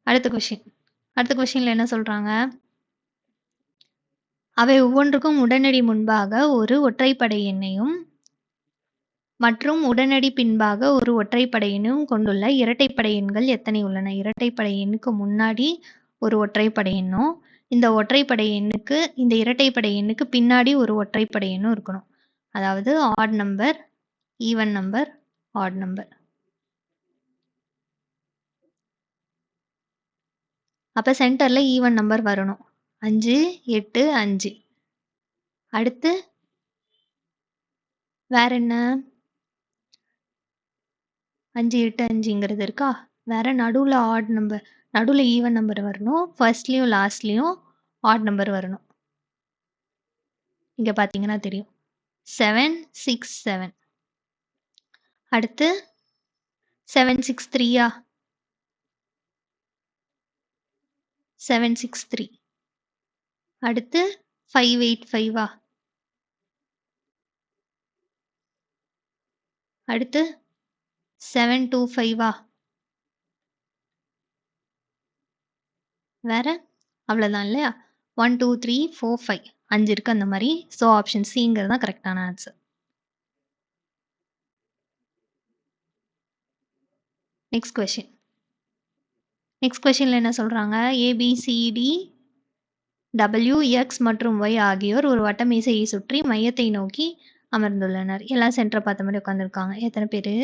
அடுத்த கொஸ்டின்ல என்ன சொல்றாங்க? அவை ஒவ்வொன்றுக்கும் உடனடி முன்பாக ஒரு ஒற்றைப்படை எண்ணையும் மற்றும் உடனடி பின்பாக ஒரு ஒற்றைப்படை எண்ணையும் கொண்டுள்ள இரட்டைப்படை எண்கள் எத்தனை உள்ளன? இரட்டைப்படை எண்ணுக்கு முன்னாடி ஒரு ஒற்றைப்படை எண்ணும், இந்த இரட்டைப்படை எண்ணுக்கு பின்னாடி ஒரு ஒற்றைப்படை எண்ணும் இருக்கணும். அதாவது add number, even number, add number. அப்ப சென்டர்ல ஈவன் நம்பர் வரணும். 5, 8, 5. அடுத்து வேற என்ன? 5, 8, 5ங்கிறது இருக்கா? வேற நடுவுல ஆட் நம்பர், நடுவுல ஈவன் நம்பர் வரணும். ஃபர்ஸ்ட்லயும் லாஸ்ட்லயும் ஆட் நம்பர் வரணும். இங்க பாத்தீங்கன்னா தெரியும். 7, 6, 7. அடுத்து 7, 6, 3யா? 7, 6, 3. அடுத்து 5, 8, 5வா? அடுத்து 7, 2, 5வா? வேற? அவ்வளவுதான் இல்லையா? 1, 2, 3, 4, 5. 5 இருக்கு அந்த மாதிரி. ஸோ ஆப்ஷன் சிங்கிறது தான் கரெக்டான ஆன்சர். நெக்ஸ்ட் கொஸ்டின்ல என்ன சொல்றாங்க? ஏபிசிடி டபிள்யூ, எக்ஸ் மற்றும் ஒய் ஆகியோர் ஒரு வட்டமேசையை சுற்றி மையத்தை நோக்கி அமர்ந்துள்ளனர். எல்லாம் சென்டரை பார்த்த மாதிரி உட்காந்துருக்காங்க. எத்தனை பேரு?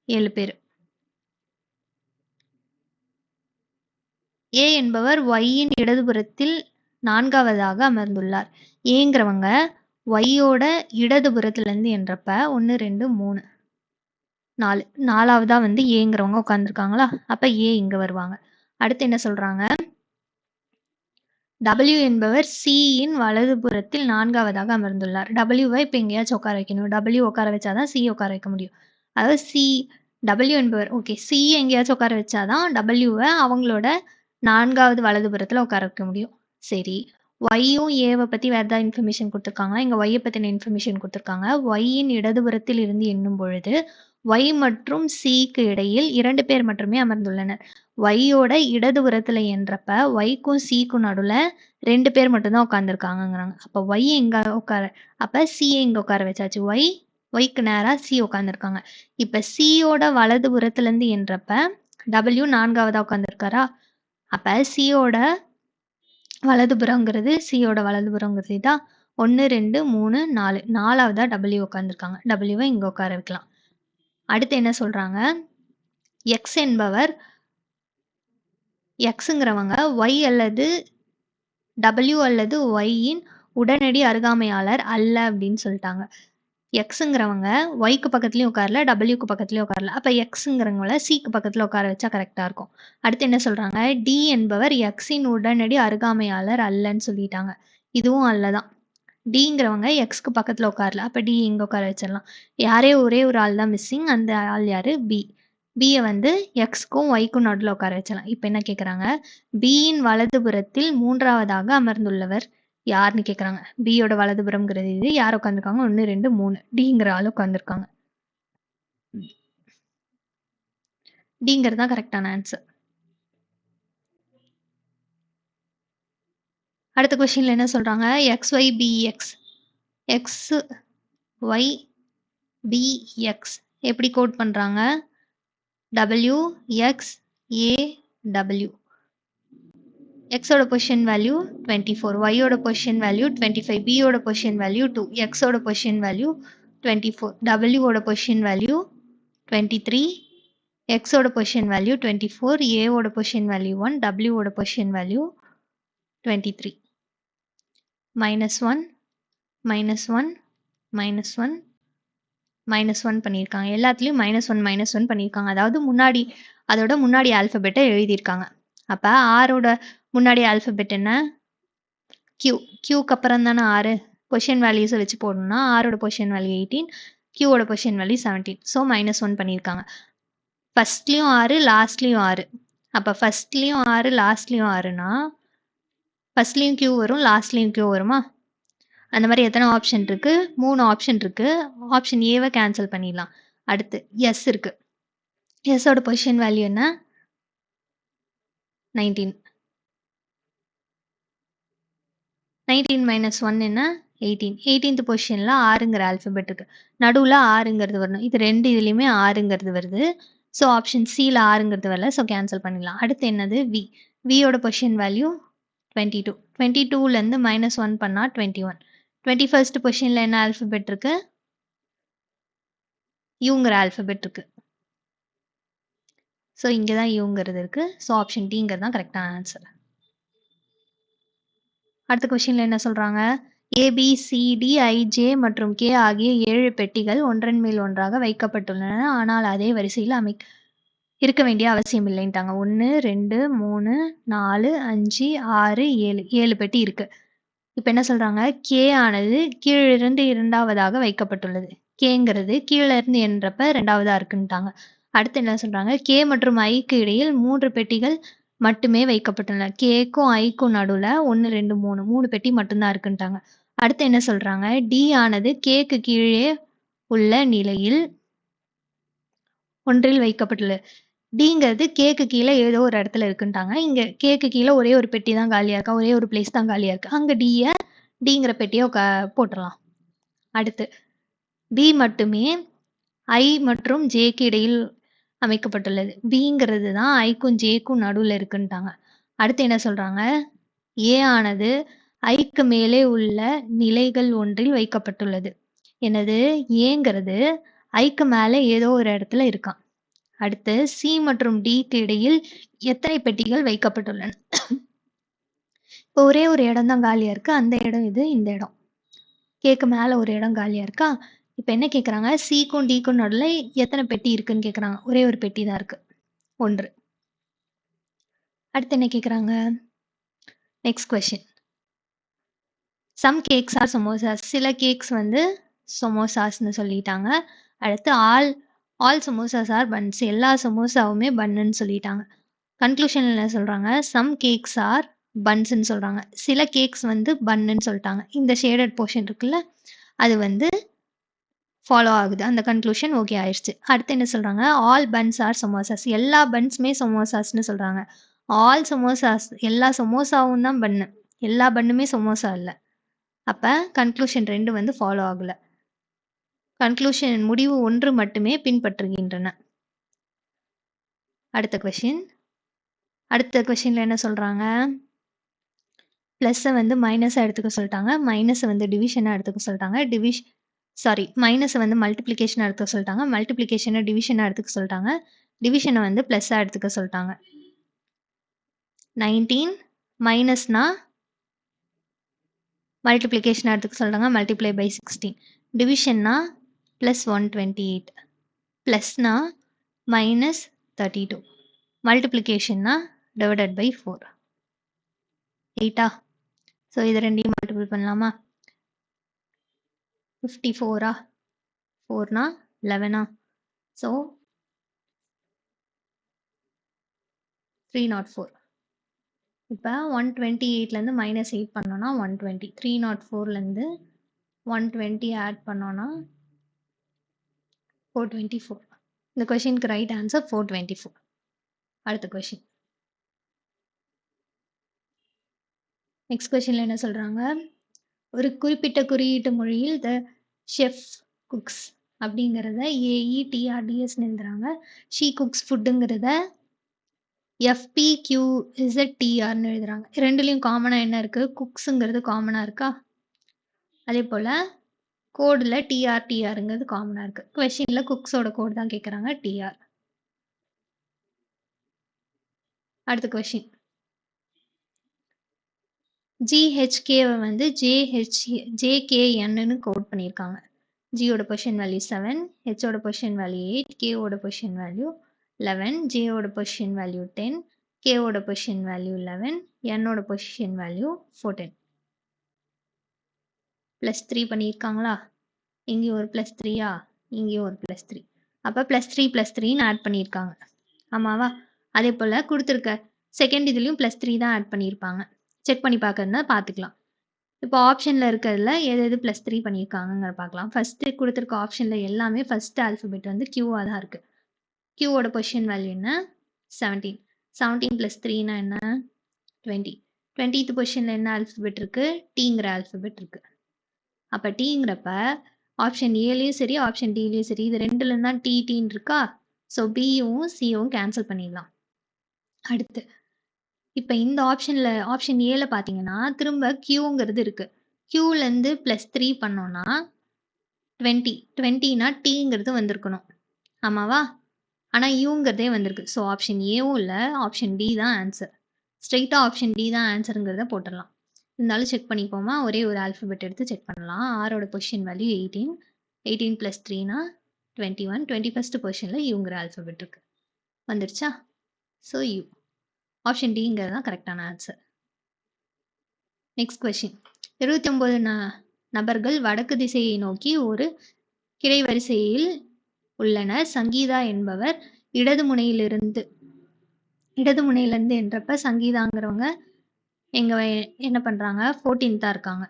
7 பேர். ஏ என்பவர் ஒய்யின் இடதுபுறத்தில் 4வதாக அமர்ந்துள்ளார். ஏங்கிறவங்க ஒய்யோட இடதுபுறத்துல இருந்து என்றப்ப 1, 2, 3, 4. 4வதா வந்து ஏங்கிறவங்க உட்காந்துருக்காங்களா? அப்ப ஏ இங்க வருவாங்க. அடுத்து என்ன சொல்றாங்க? W என்பவர் C-யின் வலதுபுறத்தில் 4வதாக அமர்ந்துள்ளார். W-வை இப்போ எங்கேயாச்சும் உட்கார வைக்கணும். W உட்கார வச்சாதான் C உட்கார வைக்க முடியும். அதாவது W என்பவர் ஓகே C எங்கேயாச்சும் உட்கார வச்சாதான் W-வை அவங்களோட 4வது வலதுபுறத்தில் உட்கார வைக்க முடியும். சரி, ஒய்யும் ஏவை பற்றி வேறு ஏதாவது இன்ஃபர்மேஷன் கொடுத்துருக்காங்க. இங்கே ஒய்யை பற்றின இன்ஃபர்மேஷன் கொடுத்துருக்காங்க. ஒய்யின் இடதுபுறத்தில் இருந்து எண்ணும் பொழுது ஒய் மற்றும் சிக்கு இடையில் 2 பேர் மட்டுமே அமர்ந்துள்ளனர். ஒய்யோட இடதுபுறத்துல என்றப்ப ஒய்க்கும் சிக்கும் நடுவுல 2 பேர் மட்டும்தான் உட்காந்துருக்காங்கிறாங்க. அப்ப ஒய் எங்க உட்கார, அப்ப சியை இங்க உட்கார வச்சாச்சு. ஒய்க்கு நேரா சி உட்காந்துருக்காங்க. இப்ப சியோட வலதுபுறத்துல இருந்து என்றப்ப டபிள்யூ 4வதா உட்காந்துருக்காரா? அப்ப சியோட வலதுபுறங்கிறது இதான் 1, 2, 3, 4. 4வதா டபிள்யூ உட்காந்துருக்காங்க. டபிள்யூவை இங்க உட்கார வைக்கலாம். அடுத்து என்ன சொல்றாங்க? எக்ஸ் என்பவர் எக்ஸுங்கிறவங்க ஒய் அல்லது டபிள்யூ அல்லது ஒய்யின் உடனடி அருகாமையாளர் அல்ல அப்படின்னு சொல்லிட்டாங்க. எக்ஸுங்கிறவங்க ஒய்க்கு பக்கத்துலயும் உட்காரல, டபிள்யூக்கு பக்கத்துலயும் உட்காரல. அப்ப எக்ஸுங்கிறவங்கள சிக்கு பக்கத்துல உட்கார வச்சா கரெக்டா இருக்கும். அடுத்து என்ன சொல்றாங்க? டி என்பவர் எக்ஸின் உடனடி அருகாமையாளர் அல்லன்னு சொல்லிட்டாங்க. இதுவும் அல்லதான். டிங்கிறவங்க எக்ஸ்க்கு பக்கத்துல உட்காரல. அப்ப டி இங்க உட்கார வச்சிடலாம். ஒரே ஒரு ஆள் தான் மிஸ்ஸிங். அந்த ஆள் யாரு? பி. பியை வந்து எக்ஸ்க்கும் ஒய்க்கும் நடுவில் உட்கார வச்சலாம். இப்போ என்ன கேட்குறாங்க? பியின் வலதுபுறத்தில் 3வதாக அமர்ந்துள்ளவர் யாருன்னு கேட்குறாங்க. பியோட வலதுபுறம்ங்கிறது இது. யார் உட்காந்துருக்காங்க? 1, 2, 3. டிங்கிற ஆள் உட்காந்துருக்காங்க. டிங்கிறது தான் கரெக்டான ஆன்சர். அடுத்த கொஸ்டின்ல என்ன சொல்றாங்க? X Y B X, X Y B X எப்படி கோட் பண்றாங்க? W, X, A, W. X ஓட பொசிஷன் வேல்யூ 24, Y ஓட பொசிஷன் வேல்யூ 25, B ஓட பொசிஷன் வேல்யூ 2, X ஓட பொசிஷன் வேல்யூ 24, W ஓட பொசிஷன் வேல்யூ 23, X ஓட பொசிஷன் வேல்யூ 24, A ஓட position value 1, W ஓட பொசிஷன் வேல்யூ 23. -1, -1, -1, -1 பண்ணியிருக்காங்க. எல்லாத்துலேயும் -1, -1 பண்ணியிருக்காங்க. அதாவது முன்னாடி அதோட முன்னாடி ஆல்ஃபபெட்டை எழுதியிருக்காங்க. அப்ப ஆரோட முன்னாடி ஆல்ஃபபெட் என்ன? கியூ. கியூக்கு அப்புறம் தானே ஆறு. பொசிஷன் வேல்யூஸை வச்சு போடணும்னா ஆரோட பொசிஷன் வேல்யூ 18, கியூவோட பொசிஷன் வேல்யூ 17. ஸோ -1 பண்ணியிருக்காங்க. ஃபர்ஸ்ட்லேயும் 6, லாஸ்ட்லேயும் 6. அப்போ ஃபர்ஸ்ட்லேயும் 6, லாஸ்ட்லேயும் 6னா ஃபர்ஸ்ட்லேயும் கியூ வரும், லாஸ்ட்லேயும் கியூ வருமா? அந்த மாதிரி எத்தனை ஆப்ஷன் இருக்கு? 3 ஆப்ஷன் இருக்கு. ஆப்ஷன் ஏவை கேன்சல் பண்ணிடலாம். அடுத்து எஸ் இருக்கு. எஸ்ஸோட பொசிஷன் வேல்யூ என்ன? 19. 19 - 1 என்ன? 18. 18th பொசிஷன்ல ஆறுங்கிற ஆல்ஃபபெட் இருக்கு. நடுவில் ஆறுங்கிறது வரணும். இது ரெண்டு இதுலையுமே ஆறுங்கிறது வருது. ஸோ ஆப்ஷன் சியில் ஆறுங்கிறது வரல. ஸோ கேன்சல் பண்ணிடலாம். அடுத்து என்னது? வி. வியோட பொசிஷன் வேல்யூ 22. 22லேருந்து -1 பண்ணால் 21. 21st பொசிஷனில் என்ன ஆல்ஃபபெட் இருக்கு? யூங்கிற ஆல்ஃபபெட் இருக்கு. ஸோ இங்கே தான் யூங்கிறது இருக்கு. ஸோ ஆப்ஷன் டிங்கிறது தான் கரெக்டான ஆன்சர். அடுத்த கொஸ்டின்ல என்ன சொல்றாங்க? ABCDIJ மற்றும் K ஆகிய 7 பெட்டிகள் ஒன்றன் மேல் ஒன்றாக வைக்கப்பட்டுள்ளன. ஆனால் அதே வரிசையில் இருக்க வேண்டிய அவசியம் இல்லைன்ட்டாங்க. 1, 2, 3, 4, 5, 6, 7. 7 பெட்டி இருக்கு. இப்போ என்ன சொல்றாங்க? K ஆனது கீழிருந்து இரண்டாவதாக வைக்கப்பட்டுள்ளது. Kங்கிறது கீழே இருந்து எண்றப்ப ரெண்டாவதா இருக்குன்ட்டாங்க. அடுத்து என்ன சொல்றாங்க? K மற்றும் Iக்கு இடையில் 3 பெட்டிகள் மட்டுமே வைக்கப்பட்டுள்ளன. Kக்கும் Iக்கும் நடுவுல 1, 2, 3 பெட்டி மட்டும்தான் இருக்குன்ட்டாங்க. அடுத்து என்ன சொல்றாங்க? D ஆனது Kக்கு கீழே உள்ள நிலையில் ஒன்றில் வைக்கப்பட்டுள்ளது. Dங்கிறது Kக்கு கீழே ஏதோ ஒரு இடத்துல இருக்குன்ட்டாங்க. இங்க Kக்கு கீழே ஒரே ஒரு பெட்டி தான் காலியா இருக்கா? ஒரே ஒரு பிளேஸ் தான் காலியா இருக்கு. அங்க Dங்கிற பெட்டியை போட்டுடலாம். அடுத்து B மட்டுமே I மற்றும் Jக்கு இடையில் அமைக்கப்பட்டுள்ளது. Bங்கிறது தான் Iக்கும் Jக்கும் நடுவுல இருக்குன்ட்டாங்க. அடுத்து என்ன சொல்றாங்க? A ஆனது Iக்கு மேலே உள்ள நிலைகள் ஒன்றில் வைக்கப்பட்டுள்ளது. என்னது? Aங்கிறது Iக்கு மேலே ஏதோ ஒரு இடத்துல இருக்கான். அடுத்து C மற்றும் Dக்கு இடையில் எத்தனை பெட்டிகள் வைக்கப்பட்டுள்ளன? இப்போ ஒரே ஒரு இடம் தான் காலியா இருக்கு. அந்த இடம் இது, இந்த இடம். Kக்கு மேலே ஒரு இடம் காலியா இருக்கா? இப்போ என்ன கேட்குறாங்க? Cக்கும் Dக்கும் நடுவில் எத்தனை பெட்டி இருக்குன்னு கேட்குறாங்க. ஒரே ஒரு பெட்டி தான் இருக்கு. 1. அடுத்து என்ன கேட்குறாங்க? Next question. Some cakes are samosas. சில கேக்ஸ் வந்து சமோசாஸ்ன்னு சொல்லிட்டாங்க. அடுத்து ஆல் சமோசாஸ் ஆர் பன்ஸ். எல்லா சமோசாவுமே பன்னுன்னு சொல்லிட்டாங்க. கன்க்ளூஷன் என்ன சொல்றாங்க? சம் கேக்ஸ் ஆர் பன்ஸ்ன்னு சொல்றாங்க. சில கேக்ஸ் வந்து பன்னுன்னு சொல்லிட்டாங்க. இந்த ஷேடட் போர்ஷன் இருக்குல்ல, அது வந்து ஃபாலோ ஆகுது. அந்த கன்க்ளூஷன் ஓகே ஆயிடுச்சு. அடுத்து என்ன சொல்றாங்க? All buns are samosas. எல்லா பன்ஸுமே சமோசாஸ்ன்னு சொல்றாங்க. ஆல் சமோசாஸ், எல்லா சமோசாவும் தான் பன்னு. எல்லா பன்னுமே சமோசா இல்லை. அப்ப கன்க்ளூஷன் 2 வந்து ஃபாலோ ஆகல. கன்க்ளூஷன் முடிவு 1 மட்டுமே பின்பற்றுகின்றன. அடுத்த கொஸ்டின்ல என்ன சொல்றாங்க? பிளஸ்ஸை வந்து மைனஸாக எடுத்துக்க சொல்லிட்டாங்க. மைனஸை வந்து டிவிஷனாக எடுத்துக்க சொல்லிட்டாங்க. மைனஸை வந்து மல்டிப்ளிகேஷனாக எடுத்துக்க சொல்லிட்டாங்க. மல்டிப்ளிகேஷனை டிவிஷனாக எடுத்துக்க சொல்லிட்டாங்க. டிவிஷனை வந்து ப்ளஸ்ஸாக எடுத்துக்க சொல்லிட்டாங்க. 19 மைனஸ்னா மல்டிப்ளிகேஷனாக எடுத்துக்க சொல்லிட்டாங்க. Multiply by 16. டிவிஷன்னா ப்ளஸ் 128. ப்ளஸ்னா மைனஸ் 32. மல்டிப்ளிகேஷன்னா டிவைடட் பை 4. 8ஆ? ஸோ இது ரெண்டையும் மல்டிபிள் பண்ணலாமா? 54ஆ? 4னா 11ஆ? ஸோ 304. இப்போ 128லேருந்து -8 பண்ணோன்னா 120. 304லேருந்து 120 ஆட் பண்ணோன்னா 424. இந்த கொஷினுக்கு ரைட் ஆன்சர் 424. அடுத்த கொஷின். நெக்ஸ்ட் கொஷினில் என்ன சொல்கிறாங்க? ஒரு குறிப்பிட்ட குறியீட்டு மொழியில் த ஷெஃப் குக்ஸ் அப்படிங்கிறத AETRDSன்னு எழுதுறாங்க. ஷீ குக்ஸ் ஃபுட்டுங்கிறத FPQZTRன்னு எழுதுறாங்க. ரெண்டுலேயும் காமனாக என்ன இருக்குது? குக்ஸுங்கிறது காமனாக இருக்கா? அதே போல் கோடில் TRTRங்கிறது காமனாக இருக்குது. கொஷினில் குக்ஸோட கோடு தான் கேட்குறாங்க, TR. அடுத்த கொஷின். GHKவை வந்து JKNன்னு கோட் பண்ணியிருக்காங்க. ஜியோட பொசிஷன் வேல்யூ 7, ஹெச்சோட பொசிஷன் வேல்யூ 8, கேவோட பொசிஷன் வேல்யூ 11, ஜேவோட பொசிஷன் வேல்யூ 10, கேவோட பொசிஷன் வேல்யூ 11, என்னோட பொசிஷன் வேல்யூ 14. ப்ளஸ் 3 பண்ணியிருக்காங்களா? இங்கேயும் ஒரு ப்ளஸ் 3யா? இங்கேயும் ஒரு ப்ளஸ் 3. அப்போ +3 +3ன்னு ஆட் பண்ணியிருக்காங்க. ஆமாவா? அதே போல் கொடுத்துருக்க செகண்ட் இதுலேயும் +3 தான் ஆட் பண்ணியிருப்பாங்க. செக் பண்ணி பார்க்கறதுனா பார்த்துக்கலாம். இப்போ ஆப்ஷனில் இருக்கிறதுல எது எது +3 பண்ணியிருக்காங்கங்கிற பார்க்கலாம். ஃபஸ்ட்டு கொடுத்துருக்க ஆப்ஷனில் எல்லாமே ஃபஸ்ட் ஆல்ஃபபெட் வந்து கியூவாக தான் இருக்குது. கியூவோட பொசிஷன் வேல்யூ என்ன? 17. 17 + 3னா என்ன? 20. 20th பொசிஷனில் என்ன ஆல்ஃபபெட் இருக்குது? டீங்கிற ஆல்ஃபபெட் இருக்குது. அப்போ டீங்கிறப்ப ஆப்ஷன் ஏலையும் சரி ஆப்ஷன் டிலையும் சரி இது ரெண்டுலேருந்து தான் டீன்னு இருக்கா? ஸோ பியும் சியும் கேன்சல் பண்ணிடலாம். அடுத்து இப்போ இந்த ஆப்ஷன் ஏல பார்த்தீங்கன்னா திரும்ப கியூங்கிறது இருக்குது. கியூலேருந்து +3 பண்ணோன்னா 20. 20னா டீங்கிறது வந்திருக்கணும். ஆமாவா? ஆனால் யூங்கிறதே வந்திருக்கு. ஸோ ஆப்ஷன் ஏவும் இல்லை, ஆப்ஷன் டி தான் ஆன்சர். ஸ்ட்ரெயிட்டாக ஆப்ஷன் டி தான் ஆன்சருங்கிறத போட்டுடலாம். இருந்தாலும் செக் பண்ணிப்போமா? ஒரே ஒரு ஆல்ஃபபெட் எடுத்து செக் பண்ணலாம். ஆரோட பொசிஷன் வேல்யூ 18. 18 + 3னா 21. 21st பொசிஷனில் யூங்கிற ஆல்ஃபபெட் இருக்குது. வந்துருச்சா? So you. ஆப்ஷன் டிங்கிறது தான் கரெக்டான ஆன்சர். Next question. 29 நபர்கள் வடக்கு திசையை நோக்கி ஒரு கிடை வரிசையில் உள்ளனர். சங்கீதா என்பவர் இடது முனையிலிருந்து என்றப்ப சங்கீதாங்கிறவங்க எங்க என்ன பண்றாங்க? 14th இருக்காங்க.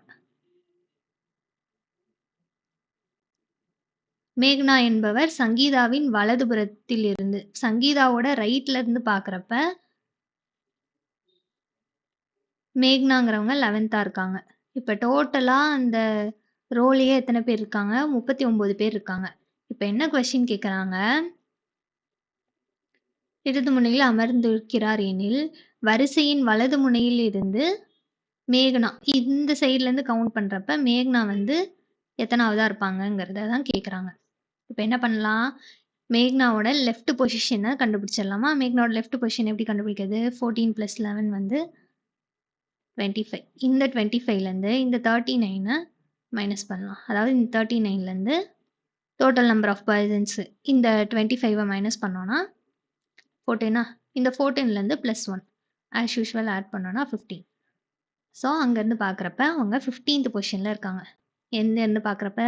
மேக்னா என்பவர் சங்கீதாவின் வலதுபுறத்தில் இருந்து சங்கீதாவோட ரைட்ல இருந்து பாக்குறப்ப மேக்னாங்கிறவங்க 11th இருக்காங்க. இப்ப டோட்டலா அந்த ரோலயே எத்தனை பேர் இருக்காங்க? 39 பேர் இருக்காங்க. இப்ப என்ன கொஸ்டின் கேக்குறாங்க? இடது முனையில் அமர்ந்திருக்கிறார் எனில் வரிசையின் வலது முனையில் இருந்து மேக்னா இந்த சைட்ல இருந்து கவுண்ட் பண்றப்ப மேக்னா வந்து எத்தனாவதா இருப்பாங்கங்கிறத தான் கேக்குறாங்க. இப்ப என்ன பண்ணலாம்? மேக்னாவோட லெஃப்ட் பொசிஷனை கண்டுபிடிச்சிடலாமா? மேக்னாவோட லெஃப்ட் பொசிஷன் எப்படி கண்டுபிடிக்கிறது? 14 + 11 வந்து 25. இந்த 25லேருந்து இந்த 39 மைனஸ் பண்ணலாம். அதாவது இந்த 39லேருந்து டோட்டல் நம்பர் ஆஃப் பர்சன்ஸ் இந்த 25 மைனஸ் பண்ணோன்னா 14. இந்த 14லேருந்து +1 ஆஸ் யூஷுவல் ஆட் பண்ணோன்னா 15. ஸோ அங்கேருந்து பார்க்குறப்ப அவங்க 15th பொசிஷனில் இருக்காங்க. எங்கேருந்து பார்க்குறப்ப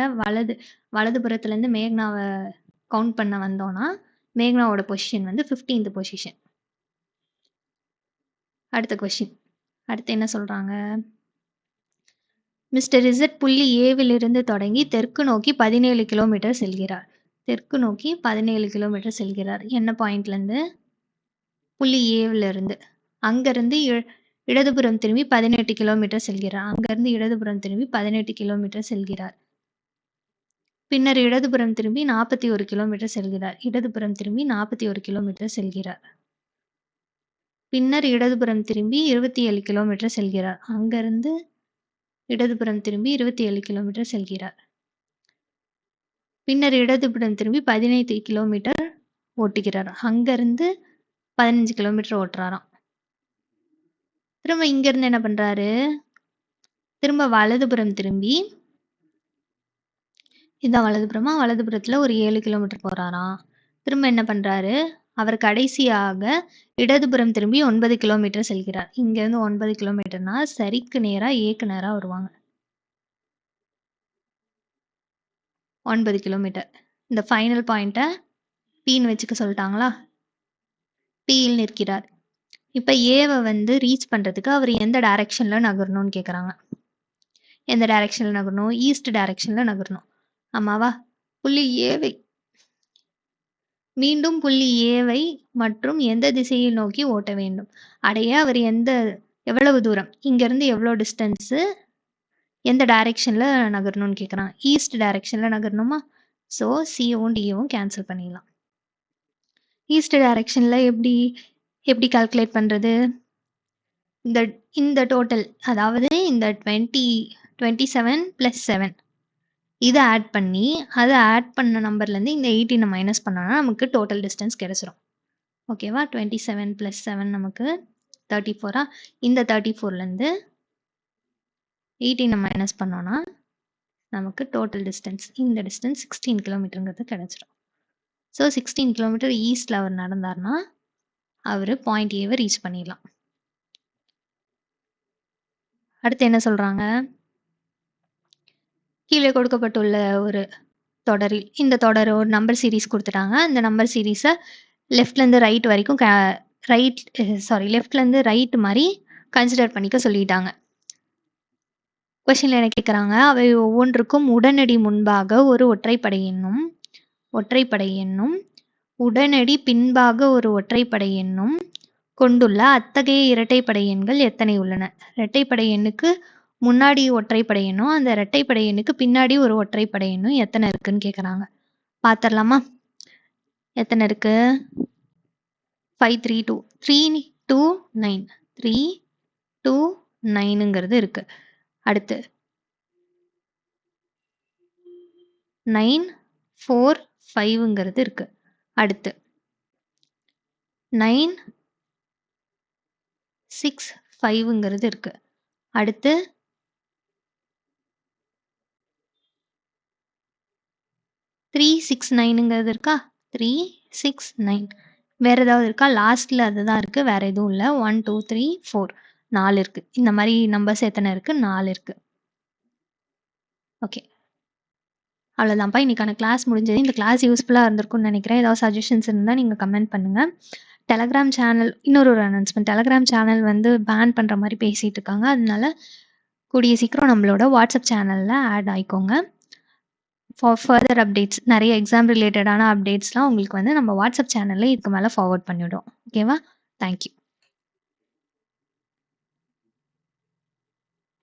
வலதுபுறத்துலேருந்து மேக்னாவை கவுண்ட் பண்ண வந்தோன்னா மேக்னாவோட பொசிஷன் வந்து 15th பொசிஷன். அடுத்த கொஷின். அடுத்து என்ன சொல்கிறாங்க? மிஸ்டர் இசட் புள்ளி ஏவிலிருந்து தொடங்கி தெற்கு நோக்கி 17 கிலோமீட்டர் செல்கிறார். தெற்கு நோக்கி 17 கிலோமீட்டர் செல்கிறார். என்ன பாயிண்ட்லேருந்து? புள்ளி ஏவிலிருந்து. அங்கேருந்து இடதுபுறம் திரும்பி 18 கிலோமீட்டர் செல்கிறார். அங்கேருந்து இடதுபுறம் திரும்பி 18 கிலோமீட்டர் செல்கிறார். பின்னர் இடதுபுறம் திரும்பி 41 கிலோமீட்டர் செல்கிறார். இடதுபுறம் திரும்பி 41 கிலோமீட்டர் செல்கிறார். பின்னர் இடதுபுறம் திரும்பி 27 கிலோமீட்டர் செல்கிறார். அங்கிருந்து இடதுபுறம் திரும்பி 27 கிலோமீட்டர் செல்கிறார். பின்னர் இடதுபுறம் திரும்பி 15 கிலோமீட்டர் ஓட்டுகிறார். அங்கிருந்து 15 கிலோமீட்டர் ஓட்டுறாராம். திரும்ப இங்கிருந்து என்ன பண்றாரு? திரும்ப வலதுபுறம் திரும்பி இதான் வலதுபுறமா? வலதுபுறத்துல ஒரு 7 கிலோமீட்டர் போறாராம். திரும்ப என்ன பண்றாரு? அவர் கடைசியாக இடதுபுறம் திரும்பி 9 கிலோமீட்டர் செல்கிறார். இங்கேருந்து 9 கிலோமீட்டர்னா சரிக்கு நேரா ஏக்கு நேரா வருவாங்க. 9 கிலோமீட்டர். இந்த ஃபைனல் பாயிண்ட்டை பீன்னு வச்சுக்க சொல்லிட்டாங்களா? பீயில் நிற்கிறார். இப்போ ஏவை வந்து ரீச் பண்ணுறதுக்கு அவர் எந்த டைரக்ஷனில் நகரணும்னு கேட்குறாங்க. எந்த டைரக்ஷனில் நகரணும்? ஈஸ்ட் டைரக்ஷனில் நகரணும். ஆமாவா? மீண்டும் புள்ளி ஏவை மற்றும் எந்த திசையை நோக்கி ஓட்ட வேண்டும்? அடைய அவர் எவ்வளவு தூரம்? இங்கேருந்து எவ்வளோ டிஸ்டன்ஸு எந்த டைரக்ஷனில் நகரணும்னு கேட்குறான். ஈஸ்ட் டைரக்ஷனில் நகரணுமா? ஸோ சியும் டியும் கேன்சல் பண்ணிடலாம். ஈஸ்ட் டைரக்ஷனில் எப்படி கால்குலேட் பண்ணுறது? இந்த டோட்டல் அதாவது இந்த 27 + 7 இதை ஆட் பண்ணி அதை ஆட் பண்ண நம்பர்லேருந்து இந்த 18 மைனஸ் பண்ணோன்னா நமக்கு டோட்டல் டிஸ்டன்ஸ் கிடச்சிரும். ஓகேவா? 27 + 7 நமக்கு 34. இந்த 34லேருந்து 18 மைனஸ் பண்ணோன்னா நமக்கு டோட்டல் டிஸ்டன்ஸ் இந்த டிஸ்டன்ஸ் 16 கிலோமீட்டருங்கிறது கிடச்சிரும். ஸோ 16 கிலோமீட்டர் ஈஸ்டில் அவர் நடந்தார்னா அவர் பாயிண்ட் ஏவை ரீச் பண்ணிடலாம். அடுத்து என்ன சொல்கிறாங்க, கீழே கொடுக்கப்பட்டுள்ள ஒரு தொடரில் இந்த தொடர் ஒரு நம்பர் சீரீஸ் கொடுத்துட்டாங்க. அந்த நம்பர் சீரீஸை லெஃப்ட்லேருந்து ரைட் வரைக்கும் லெஃப்ட்லேருந்து ரைட் மாதிரி கன்சிடர் பண்ணிக்க சொல்லிட்டாங்க. கொஷினில் என்ன கேட்குறாங்க, அவை ஒவ்வொன்றுக்கும் உடனடி முன்பாக ஒரு ஒற்றைப்படை எண்ணும் உடனடி பின்பாக ஒரு ஒற்றைப்படை எண்ணும் கொண்டுள்ள அத்தகைய இரட்டைப்படை எண்கள் எத்தனை உள்ளன? இரட்டைப்படை எண்ணுக்கு முன்னாடி ஒற்றைப்படை எண்ணும், அந்த இரட்டைப்படை எண்ணுக்கு பின்னாடி ஒரு ஒற்றைப்படை எண்ணும் எத்தனை இருக்குன்னு கேட்குறாங்க. பார்த்துடலாமா? எத்தனை இருக்கு? 5 3 2 3 2 9 3 2 9ங்கிறது இருக்கு. அடுத்து 9 4 5ங்கிறது இருக்கு. அடுத்து 9 6 5ங்கிறது இருக்கு. அடுத்து 3 6 9ங்கிறது இருக்கா? 3 6 9 வேற ஏதாவது இருக்கா? லாஸ்ட்ல அதுதான் இருக்கு, வேற எதுவும் இல்லை. 1 2 3 4 4 இருக்கு. இந்த மாதிரி நம்பர்ஸ் எத்தனை இருக்கு? 4 இருக்கு. ஓகே, அவ்வளோதான்ப்பா. இன்னைக்கான கிளாஸ் முடிஞ்சது. இந்த கிளாஸ் யூஸ்ஃபுல்லாக இருந்திருக்கும்னு நினைக்கிறேன். ஏதாவது சஜஷன்ஸ் இருந்தால் நீங்கள் கமெண்ட் பண்ணுங்கள். டெலகிராம் சேனல், இன்னொரு அனௌன்ஸ்மெண்ட், டெலகிராம் சேனல் வந்து பேன் பண்ணுற மாதிரி பேசிகிட்டு இருக்காங்க. அதனால கூடிய சீக்கிரம் நம்மளோட வாட்ஸ்அப் சேனலில் ஆட் ஆகிக்கோங்க. ஃபார் ஃபர்தர் அப்டேட்ஸ், நிறைய எக்ஸாம் ரிலேட்டடான அப்டேட்ஸ்லாம் உங்களுக்கு வந்து நம்ம வாட்ஸ்அப் சேனலில் இதுக்கு மேலே ஃபார்வர்ட் பண்ணிவிடும். ஓகேவா? தேங்க்யூ.